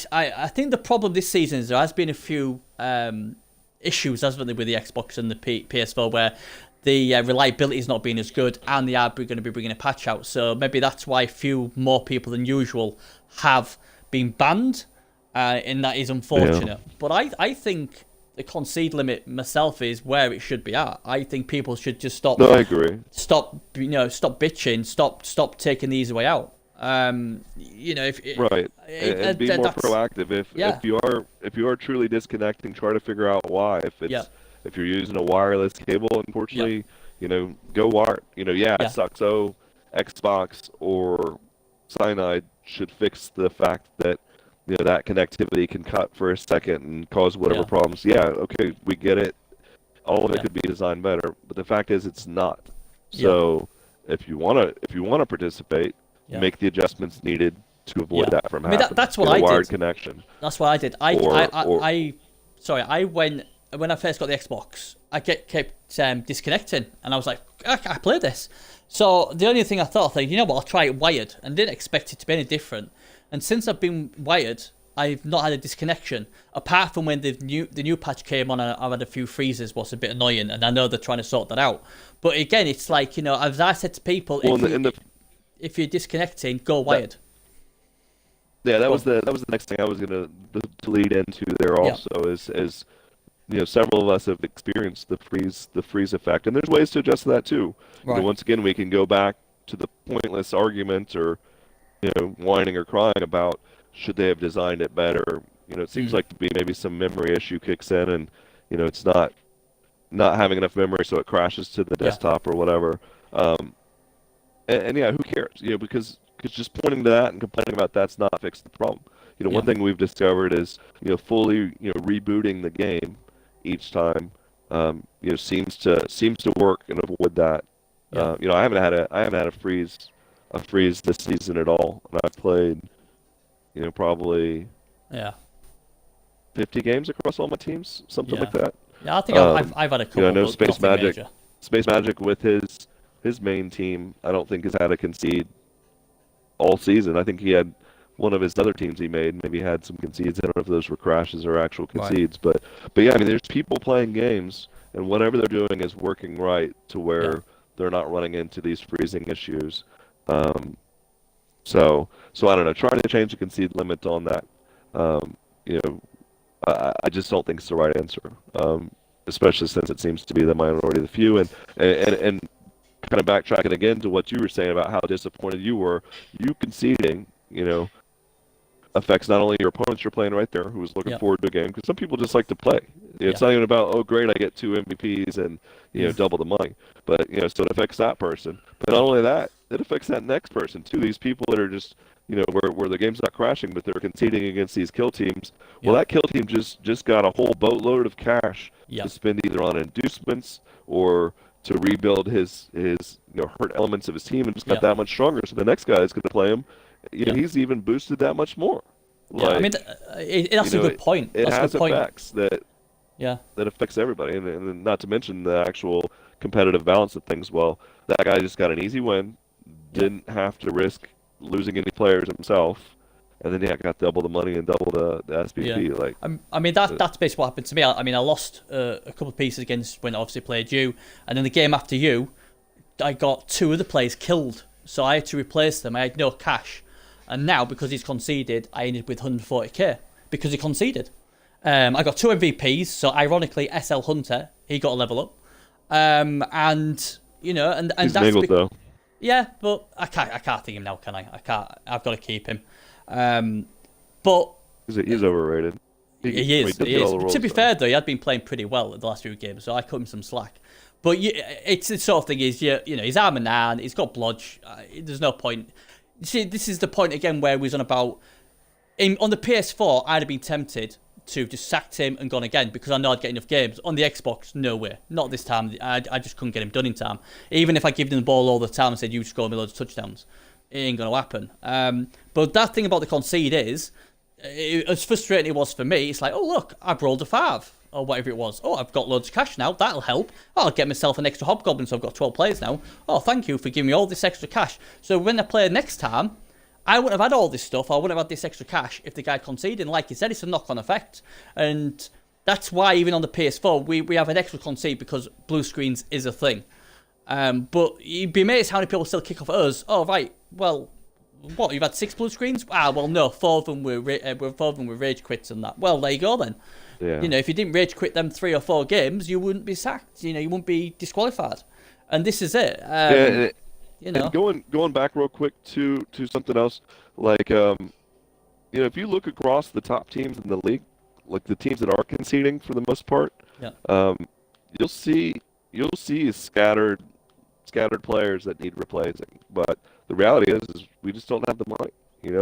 think the problem this season is there has been a few issues, hasn't there, with the Xbox and the PS4 where the reliability is not being as good, and they are going to be bringing a patch out. So maybe that's why few more people than usual have been banned, and that is unfortunate. Yeah. But I think the concede limit myself is where it should be at. I think people should just stop. No, I agree. Stop bitching. Stop taking the easy way out. And be more proactive. If you are truly disconnecting, try to figure out why. If you're using a wireless cable, unfortunately, go wire. It sucks. So Xbox or Cyanide should fix the fact that that connectivity can cut for a second and cause whatever problems. Yeah, okay, we get it. All of it could be designed better, but the fact is it's not. So if you wanna participate, make the adjustments needed to avoid that from happening. That's what I did. Wired connection. That's what I did. I went when I first got the Xbox. I kept disconnecting, and I was like, I play this. So the only thing I thought, you know what, I'll try it wired, and didn't expect it to be any different. And since I've been wired, I've not had a disconnection, apart from when the new patch came on. I've had a few freezes, was a bit annoying, and I know they're trying to sort that out. But again, it's like, as I said to people, if you're disconnecting, go wired. That was the next thing I was gonna lead into there also is several of us have experienced the freeze effect, and there's ways to adjust that too. Right. Once again, we can go back to the pointless argument or whining or crying about should they have designed it better. It seems like to be maybe some memory issue kicks in, and it's not having enough memory, so it crashes to the desktop or whatever. And who cares? Because just pointing to that and complaining about that's not fix the problem. One thing we've discovered is fully rebooting the game each time seems to work and avoid that. I haven't had a freeze this season at all, and I've played probably 50 games across all my teams, something like that. Yeah, I think I've had a couple. I know Space Magic with his main team, I don't think has had a concede all season. I think he had one of his other teams he made maybe had some concedes. I don't know if those were crashes or actual concedes, but yeah, I mean, there's people playing games, and whatever they're doing is working right to where they're not running into these freezing issues. So I don't know. Trying to change the concede limit on that, I just don't think it's the right answer, especially since it seems to be the minority of the few. And kind of backtracking again to what you were saying about how disappointed you were, you conceding, affects not only your opponents you're playing right there, who's looking forward to a game, because some people just like to play. It's not even about, oh great, I get 2 MVPs and double the money, but so it affects that person. But not only that, it affects that next person too. These people that are just where the game's not crashing, but they're conceding against these kill teams. Well, that kill team just got a whole boatload of cash to spend either on inducements or to rebuild his hurt elements of his team, and just got that much stronger. So the next guy is going to play him. He's even boosted that much more. I mean, that's a good point. It has effects that affects everybody, and not to mention the actual competitive balance of things. Well, that guy just got an easy win, didn't have to risk losing any players himself, and then got double the money and double the SPP. Like, I mean, that's basically what happened to me. I mean, I lost a couple of pieces against when I obviously played you, and then the game after you, I got 2 of the players killed, so I had to replace them. I had no cash. And now, because he's conceded, I ended with 140k because he conceded. I got 2 MVPs, so ironically, SL Hunter, he got a level up. And and he's that's niggled though. Yeah, but I can't think him now, can I? I can't. I've got to keep him. But he's overrated. He is. To be fair though, he had been playing pretty well at the last few games, so I cut him some slack. But it's the sort of thing is, he's arm and nan, he's got blodge. There's no point. See, this is the point again where we was on about on the PS4. I'd have been tempted to just sacked him and gone again because I know I'd get enough games. On the Xbox, no way, not this time. I just couldn't get him done in time. Even if I give him the ball all the time and said you score me loads of touchdowns, it ain't gonna happen. But that thing about the concede is, as frustrating it was for me, it's like, oh look, I've rolled a 5 or whatever it was. Oh, I've got loads of cash now. That'll help. Oh, I'll get myself an extra hobgoblin, so I've got 12 players now. Oh, thank you for giving me all this extra cash. So when I play next time, I wouldn't have had all this stuff. I wouldn't have had this extra cash if the guy conceded. Like you said, it's a knock-on effect, and that's why even on the PS4 we have an extra concede because blue screens is a thing. But you'd be amazed how many people still kick off at us. Oh right, well, what, you've had 6 blue screens? Ah, well no, 4 of them were rage quits and that. Well, there you go then. Yeah. If you didn't rage quit them 3 or 4 games, you wouldn't be sacked. You wouldn't be disqualified. And this is it. And going back real quick to something else, like if you look across the top teams in the league, like the teams that are conceding for the most part, you'll see scattered players that need replacing. But the reality is we just don't have the money.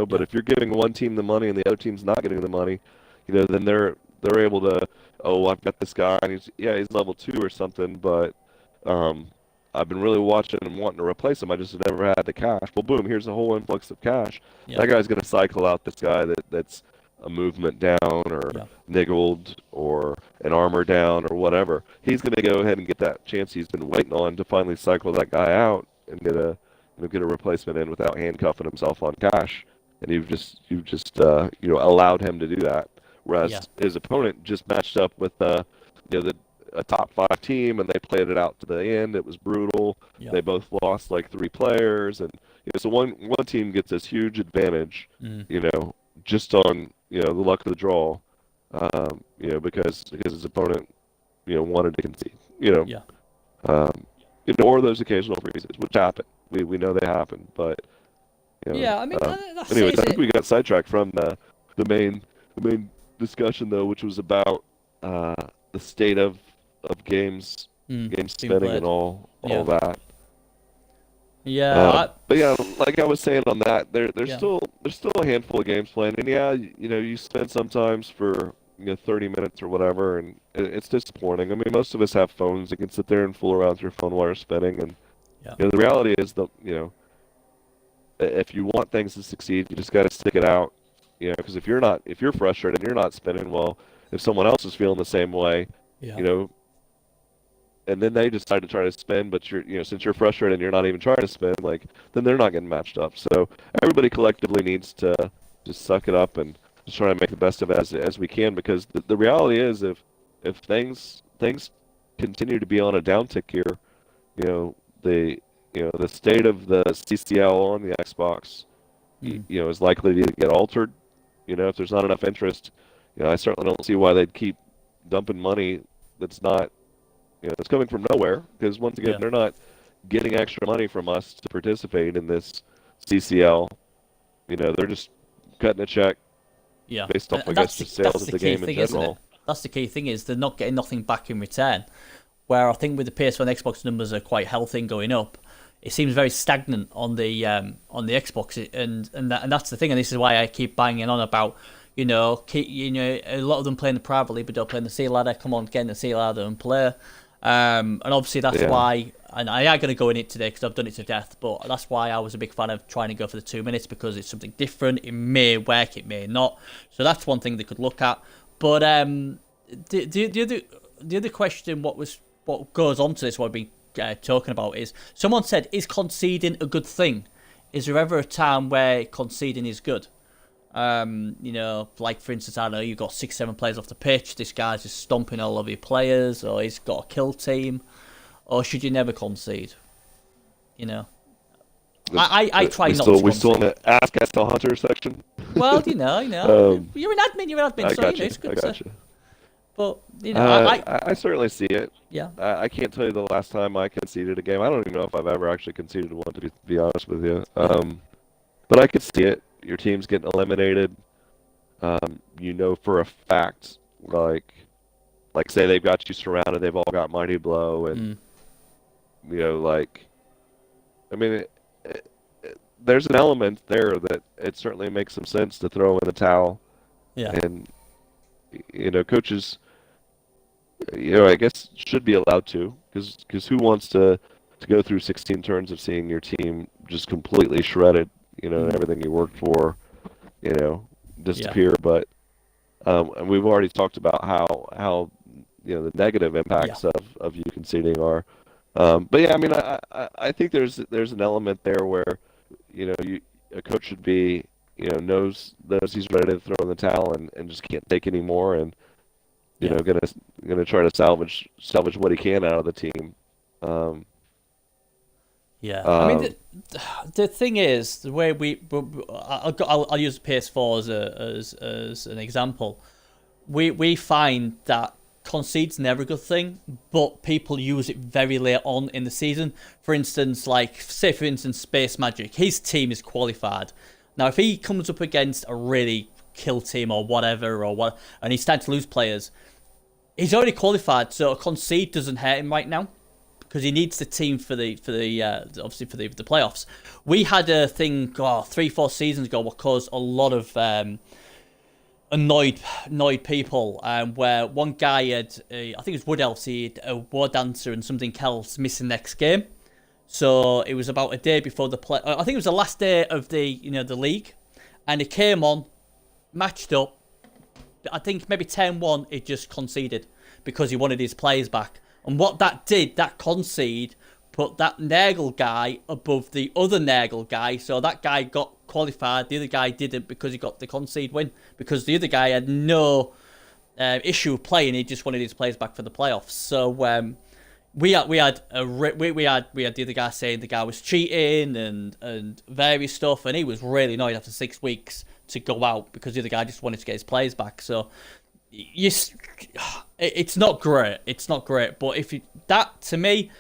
But if you're giving one team the money and the other team's not getting the money, then they're able to, oh, I've got this guy and he's level 2 or something, but I've been really watching and wanting to replace him. I just never had the cash. Well, boom, here's a whole influx of cash. Yeah. That guy's going to cycle out this guy that's a movement down or niggled or an armor down or whatever. He's going to go ahead and get that chance he's been waiting on to finally cycle that guy out and get a replacement in without handcuffing himself on cash. And you've just allowed him to do that. Whereas his opponent just matched up with a top 5 team, and they played it out to the end. It was brutal. Yep. They both lost like 3 players, and so one team gets this huge advantage, just on the luck of the draw, because his opponent wanted to concede, or those occasional freezes, which happen. We know they happen, but I mean, that's anyways, I think we got sidetracked from the main discussion though, which was about the state of game spinning and all that. Yeah. But like I was saying on that, there's still a handful of games playing, and you spend sometimes for 30 minutes or whatever, and it's disappointing. I mean, most of us have phones. You can sit there and fool around with your phone while you're spinning, and the reality is if you want things to succeed, you just got to stick it out. Because if you're frustrated and you're not spinning well, if someone else is feeling the same way, and then they decide to try to spin, but since you're frustrated and you're not even trying to spin, then they're not getting matched up. So everybody collectively needs to just suck it up and just try to make the best of it as we can, because the reality is if things continue to be on a downtick here, the state of the CCL on the Xbox, is likely to get altered. If there's not enough interest, I certainly don't see why they'd keep dumping money that's not, that's coming from nowhere. Because once again, they're not getting extra money from us to participate in this CCL. They're just cutting a check based off, I guess, just sales of the game in general. That's the key thing, is they're not getting nothing back in return. Where I think with the PS4 and Xbox numbers are quite healthy and going up, it seems very stagnant on the Xbox, and that's the thing, and this is why I keep banging on about a lot of them playing the privately, but don't play in the C ladder. Come on, get in the C ladder and play. And obviously that's why, and I am going to go in it today because I've done it to death, but that's why I was a big fan of trying to go for the 2 minutes, because it's something different. It may work, it may not. So that's one thing they could look at. But the other question, what goes on to this, what I've been talking about, is someone said, is conceding a good thing? Is there ever a time where conceding is good? Like for instance, I don't know, you've got 6-7 players off the pitch, this guy's just stomping all over your players, or he's got a kill team, or should you never concede? I try not to concede. We're still in the Ask SL Hunter section. Well, you're an admin, so it's good. I got you. But I certainly see it. Yeah. I can't tell you the last time I conceded a game. I don't even know if I've ever actually conceded one, to be honest with you. But I could see it. Your team's getting eliminated. For a fact, like say they've got you surrounded, they've all got Mighty Blow, and there's an element there that it certainly makes some sense to throw in the towel. Yeah. And coaches, I guess should be allowed to, because who wants to go through 16 turns of seeing your team just completely shredded, and everything you worked for, disappear. But and we've already talked about how the negative impacts of you conceding are. But yeah, I mean, I think there's an element there where a coach should be knows he's ready to throw in the towel and just can't take any more, and gonna try to salvage what he can out of the team. I mean, the thing is, the way I'll use PS4 as an example. We find that concede's never a good thing, but people use it very late on in the season. For instance, Space Magic, his team is qualified. Now, if he comes up against a really kill team or whatever, and he's starting to lose players, he's already qualified, so a concede doesn't hurt him right now, because he needs the team for the playoffs. We had a thing 3-4 seasons ago what caused a lot of annoyed people, where one guy had I think it was Wood Elves, he had a War Dancer and something else missing next game. So it was about a day before the play. I think it was the last day of the the league, and he came on, matched up. I think maybe 10-1, it just conceded because he wanted his players back. And what that did, that concede, put that Nagel guy above the other Nagel guy. So that guy got qualified, the other guy didn't because he got the concede win. Because the other guy had no issue playing, he just wanted his players back for the playoffs. So we had the other guy saying the guy was cheating and various stuff, and he was really annoyed after 6 weeks to go out because the other guy just wanted to get his players back. So it's not great. It's not great. But that to me,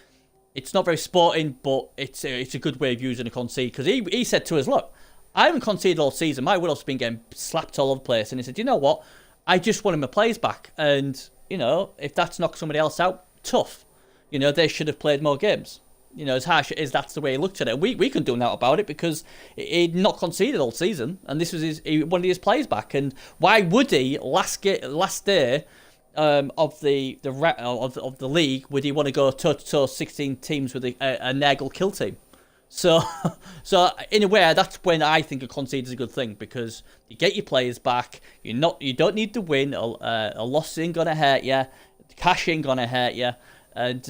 it's not very sporting. But it's a good way of using a concede because he said to us, look, I haven't conceded all season. My Willow's been getting slapped all over the place, and he said, you know what? I just wanted my players back, and if that's knocked somebody else out, tough. They should have played more games. As harsh as that's the way he looked at it. We couldn't do nothing about it because he'd not conceded all season, and this was he wanted his players back. And why would he last day of the league would he want to go toe to toe 16 teams with a Nagel kill team? So in a way, that's when I think a concede is a good thing because you get your players back. You don't need to win. A loss ain't gonna hurt you. Cash ain't gonna hurt you, and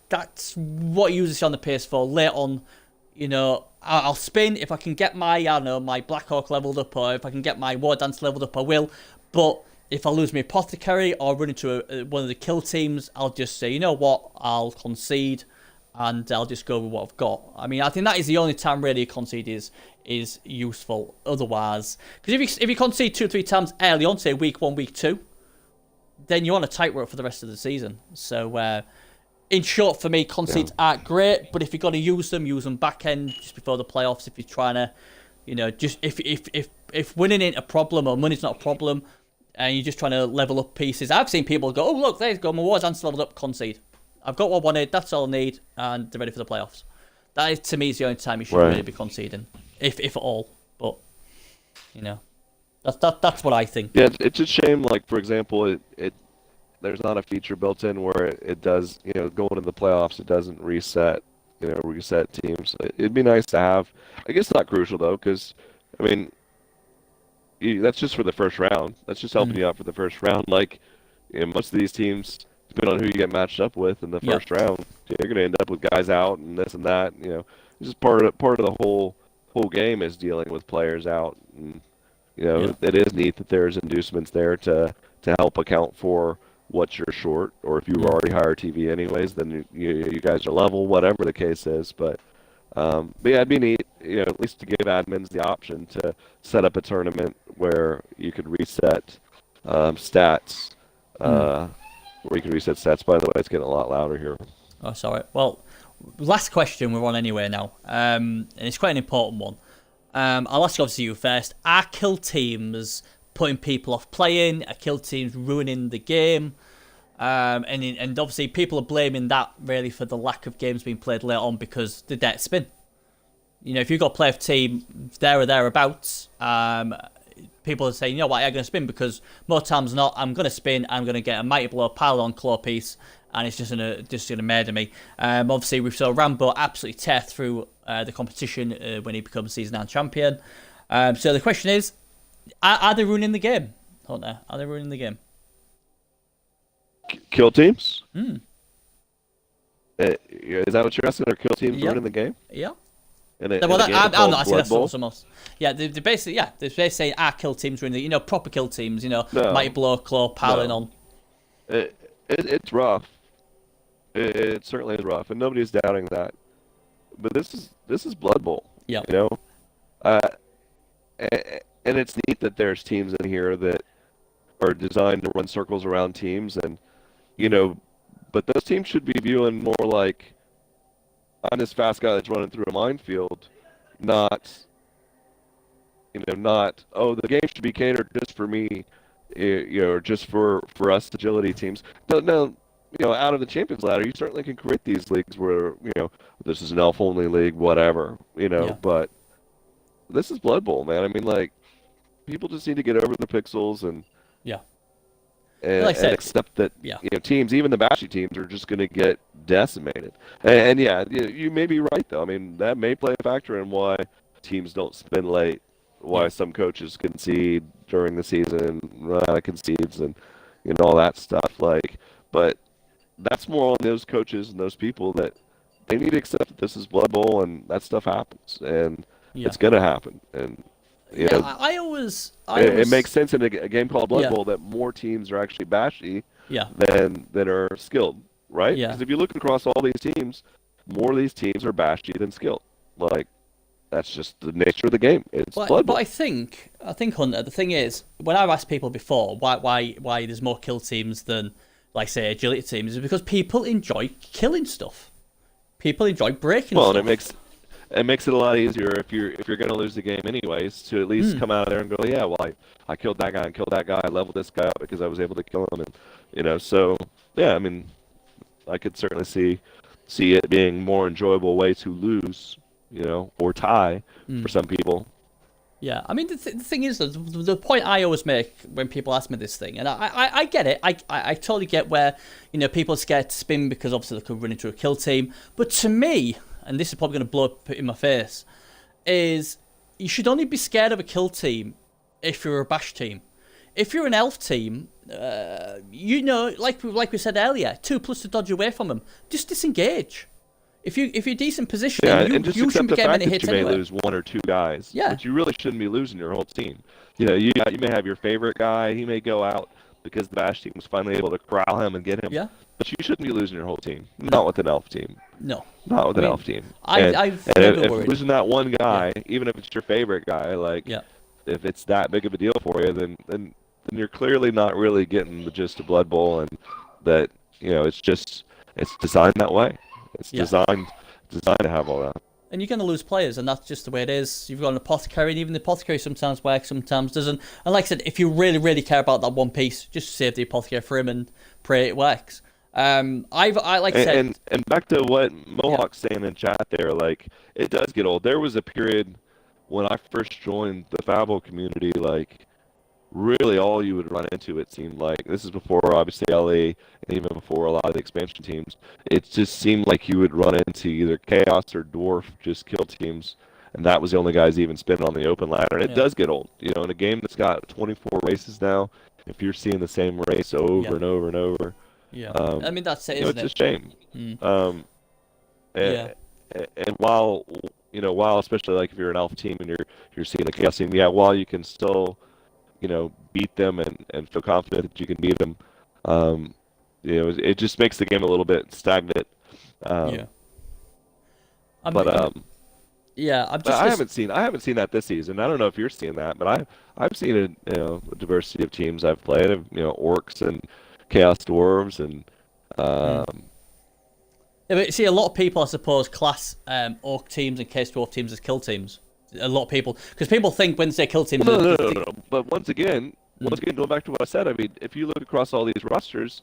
that's what you use on the PS4. Later on, I'll spin if I can get my Blackhawk leveled up, or if I can get my War Dance leveled up, I will. But if I lose my Apothecary or run into one of the kill teams, I'll just say, you know what, I'll concede, and I'll just go with what I've got. I mean, I think that is the only time really a concede is useful. Otherwise, because if you concede 2 or 3 times early on, say week 1, week 2, then you're on a tightrope for the rest of the season. So, in short, for me, concedes aren't great, but if you're going to use them back end just before the playoffs. If you're trying to, just if winning ain't a problem or money's not a problem, and you're just trying to level up pieces. I've seen people go, oh look, there you go, my War Dance leveled up, concede. I've got what I wanted, that's all I need, and they're ready for the playoffs. That is, to me, is the only time you should really be conceding, if at all. But that's what I think. Yeah, it's a shame. Like for example, it there's not a feature built in where it does, going into the playoffs, it doesn't reset teams. It'd be nice to have. I guess not crucial though, because I mean, that's just for the first round. That's just helping you out for the first round. Like, most of these teams, depending on who you get matched up with in the first round, you're going to end up with guys out and this and that. It's just part of the whole game is dealing with players out. And, it is neat that there's inducements there to help account for what you're short, or if you were already higher TV anyways, then you guys are level, whatever the case is. But yeah, it'd be neat, at least to give admins the option to set up a tournament where you could reset stats. Where you can reset stats. By the way, it's getting a lot louder here. Oh, sorry. Well, last question we're on anyway now, and it's quite an important one. I'll ask obviously you first. Are kill teams putting people off playing? Are kill teams ruining the game? And obviously people are blaming that really for the lack of games being played later on because the debt spin. If you've got a player team there or thereabouts, people are saying, what, I'm going to spin because more times than not, I'm going to spin, I'm going to get a Mighty Blow, pile on claw piece, and it's just gonna murder me. Obviously, we saw Rambo absolutely tear through the competition when he becomes Season 9 champion. So the question is, are they ruining the game, Hunter? Are they ruining the game? Kill teams? Is that what you're asking? Are kill teams ruining the game? Yeah. I'm not asking that for someone else. Yeah, they're basically saying our kill teams ruining the, proper kill teams, Mighty Blow, claw, piling on. It's rough. It certainly is rough, and nobody's doubting that. But this is Blood Bowl. Yeah. And it's neat that there's teams in here that are designed to run circles around teams, and but those teams should be viewing more like, I'm this fast guy that's running through a minefield, not oh, the game should be catered just for me, or just for us agility teams. No, out of the Champions Ladder, you certainly can create these leagues where, this is an elf-only league, whatever, but this is Blood Bowl, man. I mean, like, people just need to get over the pixels and... Yeah. and, like I said, accept that yeah, teams, even the bashy teams, are just going to get decimated. And yeah, you may be right though. I mean, that may play a factor in why teams don't spin late, why some coaches concede during the season, run out of concedes, and all that stuff. Like, but that's more on those coaches and those people that they need to accept that this is Blood Bowl and that stuff happens, and it's going to happen. And I always it makes sense in a game called Blood Bowl that more teams are actually bashy than are skilled, right? Because if you look across all these teams, more of these teams are bashy than skilled. Like, that's just the nature of the game. It's Blood Bowl. But I think Hunter, the thing is, when I've asked people before why there's more kill teams than, like, say, agility teams, is because people enjoy killing stuff. People enjoy breaking stuff. Well, and it makes it a lot easier if you're going to lose the game anyways, to at least come out of there and go, yeah, well, I killed that guy and killed that guy. I leveled this guy up because I was able to kill him, and so yeah, I mean, I could certainly see it being a more enjoyable way to lose, or tie for some people. Yeah, I mean, the thing is, the point I always make when people ask me this thing, and I get it, I totally get where, people are scared to spin because obviously they could run into a kill team. But to me, and this is probably going to blow up in my face, is you should only be scared of a kill team if you're a bash team. If you're an elf team, like we said earlier, 2+ to dodge away from them, just disengage. If you're decent positioning, you shouldn't be getting any hits anyway. You may lose one or two guys, but you really shouldn't be losing your whole team. You may have your favorite guy. He may go out because the bash team was finally able to corral him and get him. Yeah. But you shouldn't be losing your whole team. Not with an elf team. No. Not with an elf team. I've never worried. If losing that one guy, even if it's your favorite guy, if it's that big of a deal for you, then you're clearly not really getting the gist of Blood Bowl, and that it's designed that way. It's designed to have all that. And you're going to lose players, and that's just the way it is. You've got an apothecary, and even the apothecary sometimes works, sometimes doesn't. And like I said, if you really, really care about that one piece, just save the apothecary for him and pray it works. And back to what Mohawk's saying in chat there, like, it does get old. There was a period when I first joined the Fable community, like, really all you would run into, it seemed like, this is before obviously LA and even before a lot of the expansion teams, it just seemed like you would run into either Chaos or Dwarf just kill teams, and that was the only guys even spinning on the open ladder. And it does get old, in a game that's got 24 races now, if you're seeing the same race over and over and over, I mean, that's it, isn't it's a shame. And while especially like if you're an elf team and you're seeing a Chaos team, while you can still beat them and feel confident that you can beat them, it just makes the game a little bit stagnant. I haven't seen that this season. I don't know if you're seeing that, but I've seen a diversity of teams I've played, orcs and Chaos Dwarves and but see, a lot of people, I suppose, class orc teams and Chaos Dwarf teams as kill teams. A lot of people, because people think when they say kill teams. No. But once again, going back to what I said, I mean, if you look across all these rosters,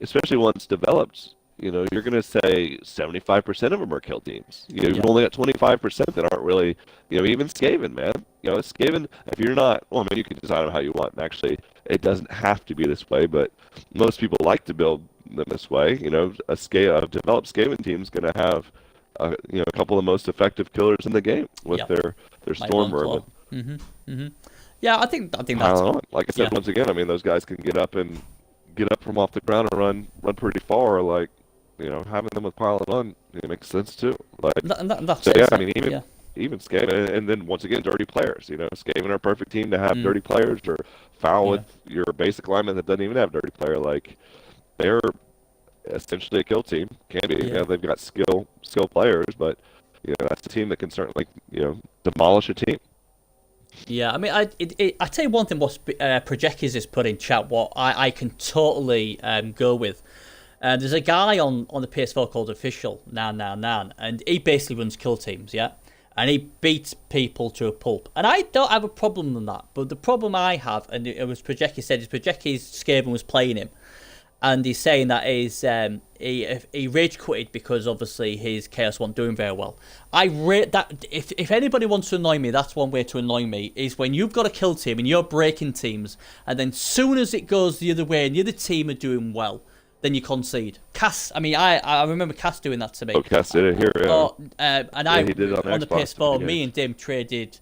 especially once developed, you're going to say 75% of them are kill teams. You've only got 25% that aren't really, even Skaven, man. Skaven, if you're not, well, I mean, you can design them how you want. And actually, it doesn't have to be this way, but most people like to build them this way. A developed Skaven team is going to have a couple of the most effective killers in the game with their Storm Vermin. Yeah, I think that's like I said, once again, I mean, those guys can get up from off the ground and run pretty far. Like, having them with Pile on, it makes sense too. Like, that's so, I mean, even Skaven, and then once again, dirty players. Skaven are a perfect team to have dirty players, or foul with your basic lineman that doesn't even have dirty player. Like, they're essentially a kill team. Can be. They've got skill players, but that's a team that can certainly demolish a team. Yeah, I mean, I tell you one thing. What Projekis has put in chat, what I can totally go with. There's a guy on the PS4 called Official Nan, and he basically runs kill teams, and he beats people to a pulp. And I don't have a problem with that, but the problem I have, and it was Projekis said, is Projekis Skaven was playing him. And he's saying that he rage quitted because obviously his Chaos wasn't doing very well. I rate that if anybody wants to annoy me, that's one way to annoy me, is when you've got a kill team and you're breaking teams, and then soon as it goes the other way and the other team are doing well, then you concede. Cass, I mean, I remember Cass doing that to me. Oh, Cass did it here, yeah. And he did it on the PS4, me yeah. and Dim traded.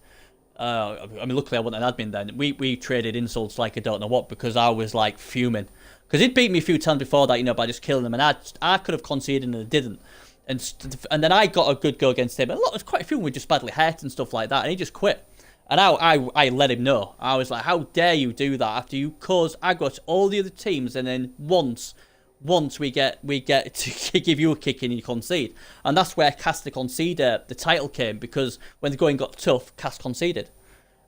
I mean, luckily I wasn't an admin then. We traded insults like I don't know what, because I was like fuming. Because he'd beat me a few times before that, by just killing him, and I could have conceded and I didn't. And then I got a good go against him. And there's quite a few were just badly hurt and stuff like that, and he just quit. And I let him know. I was like, how dare you do that after you cause aggro to all the other teams, and then once we get to give you a kick and you concede. And that's where Cass the Conceder, the title came, because when the going got tough, Cass conceded.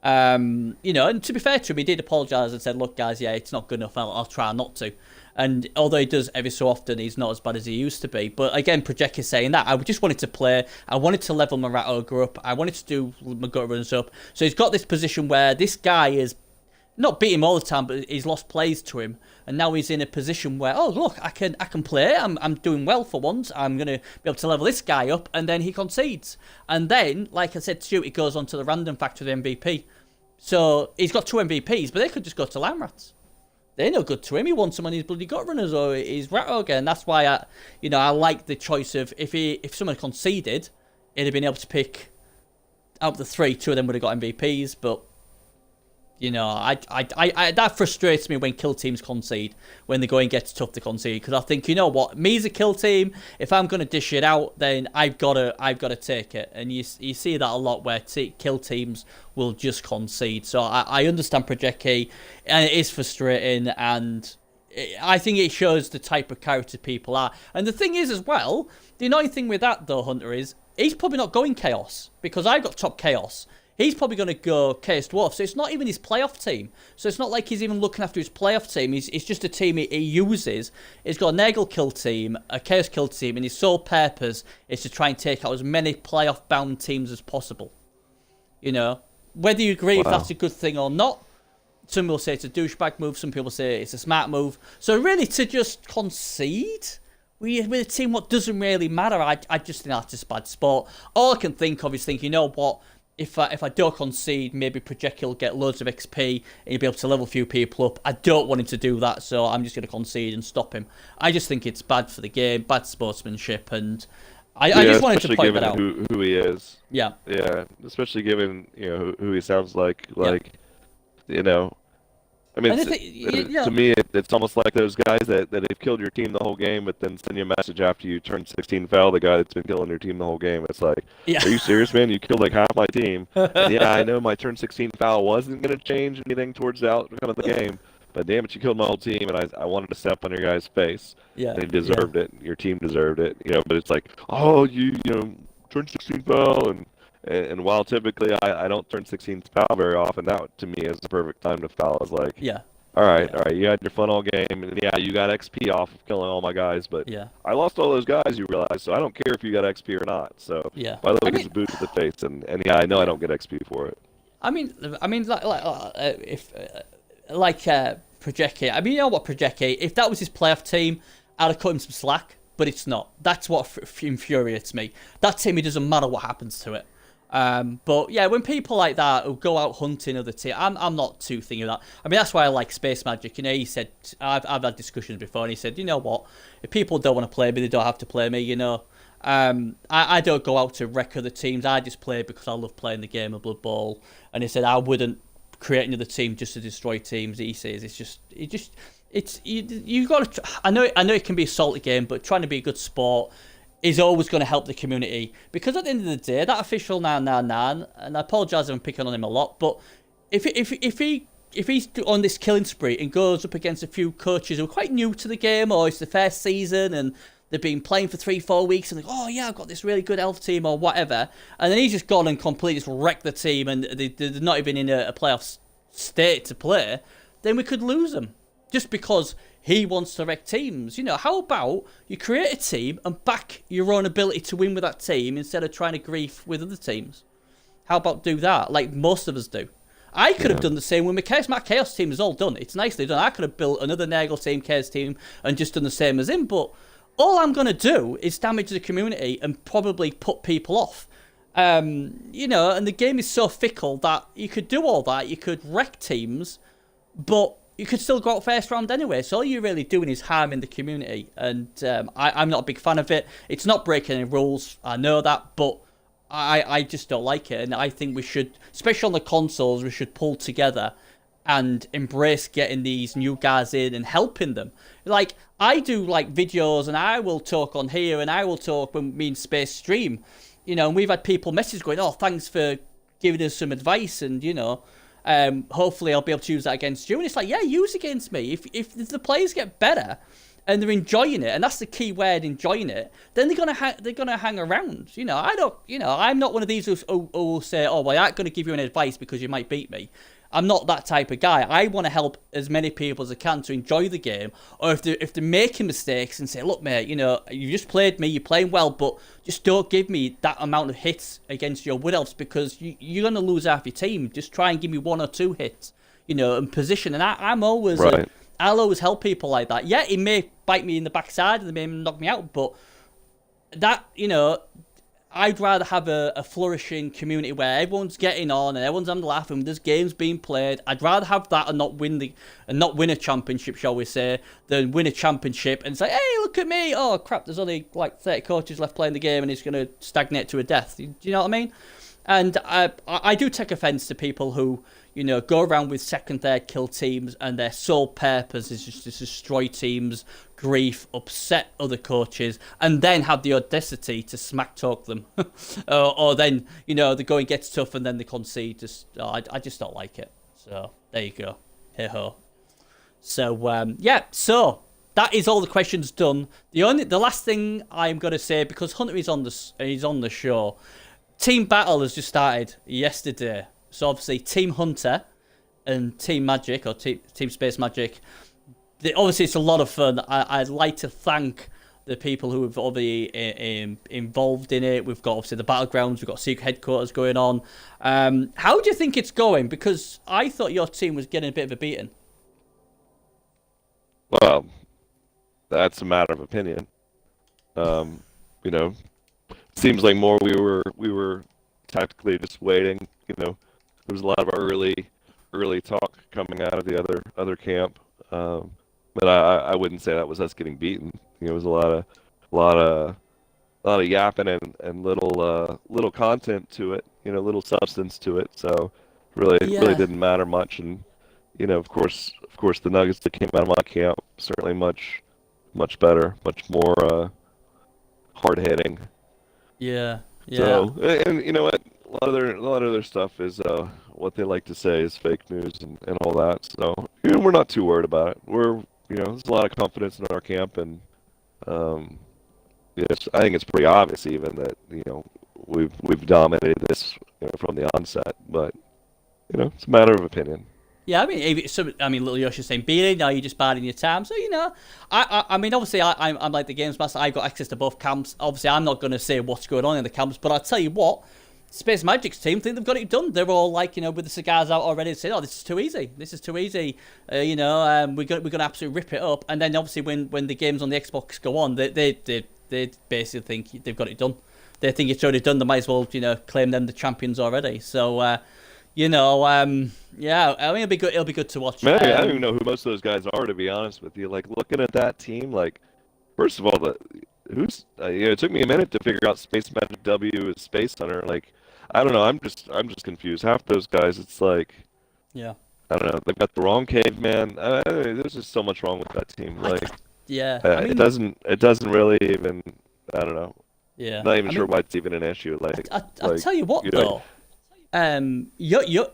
And to be fair to him, he did apologise and said, look guys, yeah, it's not good enough, I'll try not to. And although he does every so often, he's not as bad as he used to be. But again, Project is saying that I just wanted to play, I wanted to level my Rat Ogre up, I wanted to do my gut runs up. So he's got this position where this guy is not beat him all the time, but he's lost plays to him, and now he's in a position where, oh look, I can play. I'm doing well for once. I'm gonna be able to level this guy up, and then he concedes, and then, like I said to you, it goes on to the random factor of the MVP. So he's got 2 MVPs, but they could just go to Lamrats. They're no good to him. He wants them on his bloody gut runners or his Rat Ogre, and that's why I like the choice of if someone conceded, he'd have been able to pick out the 3, 2 of them would have got MVPs, but. That frustrates me when kill teams concede, when the going gets tough to concede, because I think, you know what, me as a kill team, if I'm going to dish it out, then I've got to take it, and you see that a lot where kill teams will just concede. So I understand Project Key, and it is frustrating, and I think it shows the type of character people are. And the thing is as well, the annoying thing with that though, Hunter, is he's probably not going Chaos, because I got top Chaos. He's probably going to go Chaos Dwarf, so it's not even his playoff team. So it's not like he's even looking after his playoff team. It's just a team he uses. He's got a Nurgle kill team, a Chaos kill team, and his sole purpose is to try and take out as many playoff-bound teams as possible. Whether you agree if that's a good thing or not, some will say it's a douchebag move, some people say it's a smart move. So really, to just concede with a team, what doesn't really matter, I just think that's just bad sport. All I can think of is think, you know what, if I don't concede, maybe Project will get loads of XP and he'll be able to level a few people up. I don't want him to do that, so I'm just going to concede and stop him. I just think it's bad for the game, bad sportsmanship, and I just wanted to point that out. Who he is. Yeah. Yeah, especially given who he sounds like. I mean, to me, it's almost like those guys that have killed your team the whole game, but then send you a message after you turn 16 foul, the guy that's been killing your team the whole game. It's like, are you serious, man? You killed like half my team. Yeah, I know my turn 16 foul wasn't going to change anything towards the outcome of the game, but damn it, you killed my whole team, and I wanted to step on your guy's face. Yeah. And he deserved it. Your team deserved it. But it's like, oh, you turn 16 foul, and while typically I don't turn 16 foul very often, that to me is the perfect time to foul. It's like, all right, you had your fun all game, and you got XP off of killing all my guys, but I lost all those guys, you realize, so I don't care if you got XP or not. So by the way, it's a boot to the face, and I know I don't get XP for it. I mean, like Project K. I mean, you know what, Project K, if that was his playoff team, I'd have cut him some slack, but it's not. That's what infuriates me. That team, it doesn't matter what happens to it. But yeah, when people like that who go out hunting other teams, I'm not too thinking of that. I mean, that's why I like Space Magic. He said, I've had discussions before, and he said, you know what, if people don't want to play me, they don't have to play me. I don't go out to wreck other teams. I just play because I love playing the game of Blood Bowl. And he said I wouldn't create another team just to destroy teams. He says you got to. I know it can be a salty game, but trying to be a good sport is always going to help the community, because at the end of the day, that official 999, and I apologise if I'm picking on him a lot, but if he's on this killing spree and goes up against a few coaches who are quite new to the game, or it's the first season and they've been playing for 3-4 weeks and like, oh yeah, I've got this really good elf team or whatever, and then he's just gone and completely just wrecked the team and they're not even in a playoff state to play, then we could lose them just because he wants to wreck teams. How about you create a team and back your own ability to win with that team instead of trying to grief with other teams? How about do that, like most of us do? I could have done the same with my Chaos. My Chaos team is all done. It's nicely done. I could have built another Nurgle team, Chaos team, and just done the same as him, but all I'm going to do is damage the community and probably put people off. You know, and the game is so fickle that you could do all that. You could wreck teams, but you could still go out first round anyway. So all you're really doing is harming the community. And I'm not a big fan of it. It's not breaking any rules. I know that, but I just don't like it. And I think we should, especially on the consoles, we should pull together and embrace getting these new guys in and helping them. Like, I do like videos and I will talk on here and I will talk when me and Space stream, you know, and we've had people message going, oh, thanks for giving us some advice, and, you know, hopefully I'll be able to use that against you. And it's like, yeah, use against me. If the players get better and they're enjoying it, and that's the key word, enjoying it, then they're gonna hang around. You know, I'm not one of these who will say, oh, well, I ain't gonna give you any advice because you might beat me. I'm not that type of guy. I want to help as many people as I can to enjoy the game. Or if they're making mistakes, and say, look, mate, you know, you just played me, you're playing well, but just don't give me that amount of hits against your Wood Elves because you're going to lose half your team. Just try and give me 1 or 2 hits, you know, and position. And I'm always, right. I'll always help people like that. Yeah, it may bite me in the backside and it may knock me out, but that, you know, I'd rather have a flourishing community where everyone's getting on and everyone's having a laugh and there's games being played. I'd rather have that and not win a championship, shall we say, than win a championship and say, hey, look at me. Oh, crap, there's only like 30 coaches left playing the game and it's going to stagnate to a death. Do you know what I mean? And I do take offence to people who, you know, go around with second, third kill teams and their sole purpose is just to destroy teams, grief, upset other coaches, and then have the audacity to smack talk them. or then, you know, the going gets tough and then they concede. I just don't like it. So, there you go. Hey-ho. So, yeah, so that is all the questions done. The last thing I'm going to say, because Hunter is on the show, Team Battle has just started yesterday. So obviously Team Hunter and Team Magic, or Team Space Magic, obviously it's a lot of fun. I'd like to thank the people who have obviously involved in it. We've got obviously the Battlegrounds, we've got Secret Headquarters going on. How do you think it's going? Because I thought your team was getting a bit of a beating. Well, that's a matter of opinion. You know, seems like more we were tactically just waiting. You know, there was a lot of early talk coming out of the other camp, but I wouldn't say that was us getting beaten. You know, it was a lot of yapping and little content to it. You know, little substance to it. So really didn't matter much. And you know, of course, the nuggets that came out of my camp certainly much better, much more hard hitting. Yeah. So, and you know what? A lot of their stuff is what they like to say is fake news and all that. So, you know, we're not too worried about it. There's a lot of confidence in our camp, and yes, I think it's pretty obvious even that, you know, we've dominated this, you know, from the onset. But, you know, it's a matter of opinion. Yeah, I mean, Little Yoshi's saying, beating, now you're just biding your time. So, you know, I mean, obviously, I'm like the games master. I've got access to both camps. Obviously, I'm not going to say what's going on in the camps, but I'll tell you what, Space Magic's team think they've got it done. They're all like, you know, with the cigars out already, saying, oh, this is too easy. This is too easy. You know, we're going to absolutely rip it up. And then, obviously, when the games on the Xbox go on, they basically think they've got it done. They think it's already done. They might as well, you know, claim them the champions already. So, you know, yeah, I mean, it'll be good to watch. Man, I don't even know who most of those guys are, to be honest with you. Like, looking at that team, like, first of all, you know, it took me a minute to figure out Space Magic W is Space Hunter. Like, I don't know, I'm just confused. Half those guys, it's like, yeah, I don't know, they've got the wrong caveman. There's just so much wrong with that team. Like, yeah, I mean, it doesn't really even, I don't know. Yeah, not even sure why it's even an issue. Like, I'll tell you what, though. You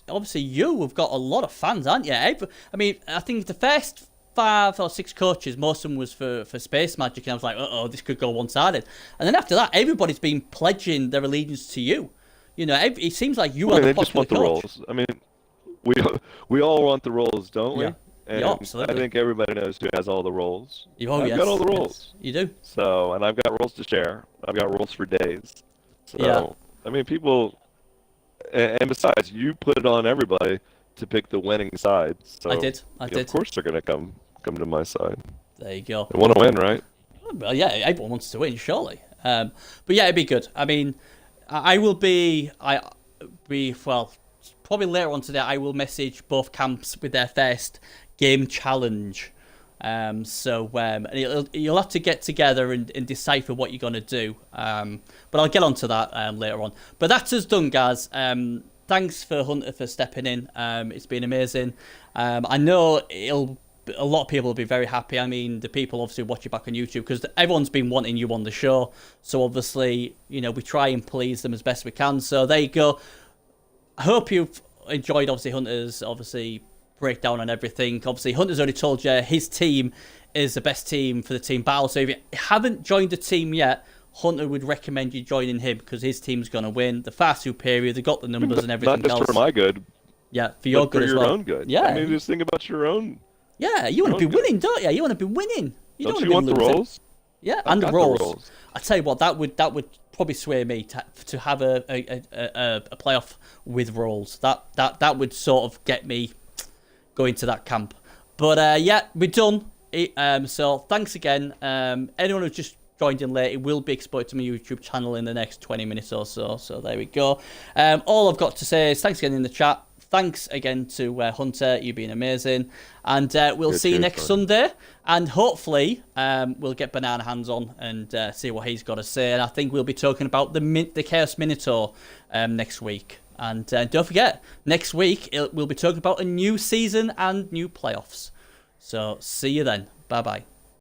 obviously you have got a lot of fans, aren't you? I mean, I think the first 5 or 6 coaches, most of them was for Space Magic, and I was like, this could go one-sided. And then after that, everybody's been pledging their allegiance to you. You know, it seems like you are the popular coach. They just want the roles. I mean, we all want the roles, don't we? Yeah. And yeah, absolutely. I think everybody knows who has all the roles. I've got all the roles. Yes, you do. So, and I've got roles to share. I've got roles for days. So, yeah. I mean, people. And besides, you put it on everybody to pick the winning side. So I did. Of course, they're gonna come to my side. There you go. They want to win, right? Well, yeah, everyone wants to win, surely. But yeah, it'd be good. I mean, I will be. Well, probably later on today. I will message both camps with their first game challenge. So you'll have to get together and decipher what you're going to do. But I'll get onto that later on. But that's us done, guys. Thanks for Hunter for stepping in. It's been amazing. I know a lot of people will be very happy. I mean, the people obviously watch you back on YouTube because everyone's been wanting you on the show. So obviously, we try and please them as best we can. So there you go. I hope you've enjoyed, obviously, Hunter's breakdown on everything. Obviously, Hunter's already told you his team is the best team for the team battle. So if you haven't joined the team yet, Hunter would recommend you joining him because his team's going to win. They're far superior. They've got the numbers and everything else. Not just for my good. Yeah, for your good as well. For your own good. Yeah. I mean, just think about your own. Yeah, you want to be winning, don't you? You want to be winning. Don't you want the rolls? Yeah, and the rolls. I tell you what, that would probably sway me to have a playoff with rolls. That would sort of get me going to that camp. But yeah, we're done. So thanks again. Anyone who's just joined in late, it will be exported to my YouTube channel in the next 20 minutes or so. So there we go. All I've got to say is thanks again in the chat. Thanks again to Hunter. You've been amazing. And we'll see you next Sunday. And hopefully we'll get Banana Hands on and see what he's got to say. And I think we'll be talking about the Chaos Minotaur next week. And don't forget, next week we'll be talking about a new season and new playoffs. So see you then. Bye-bye.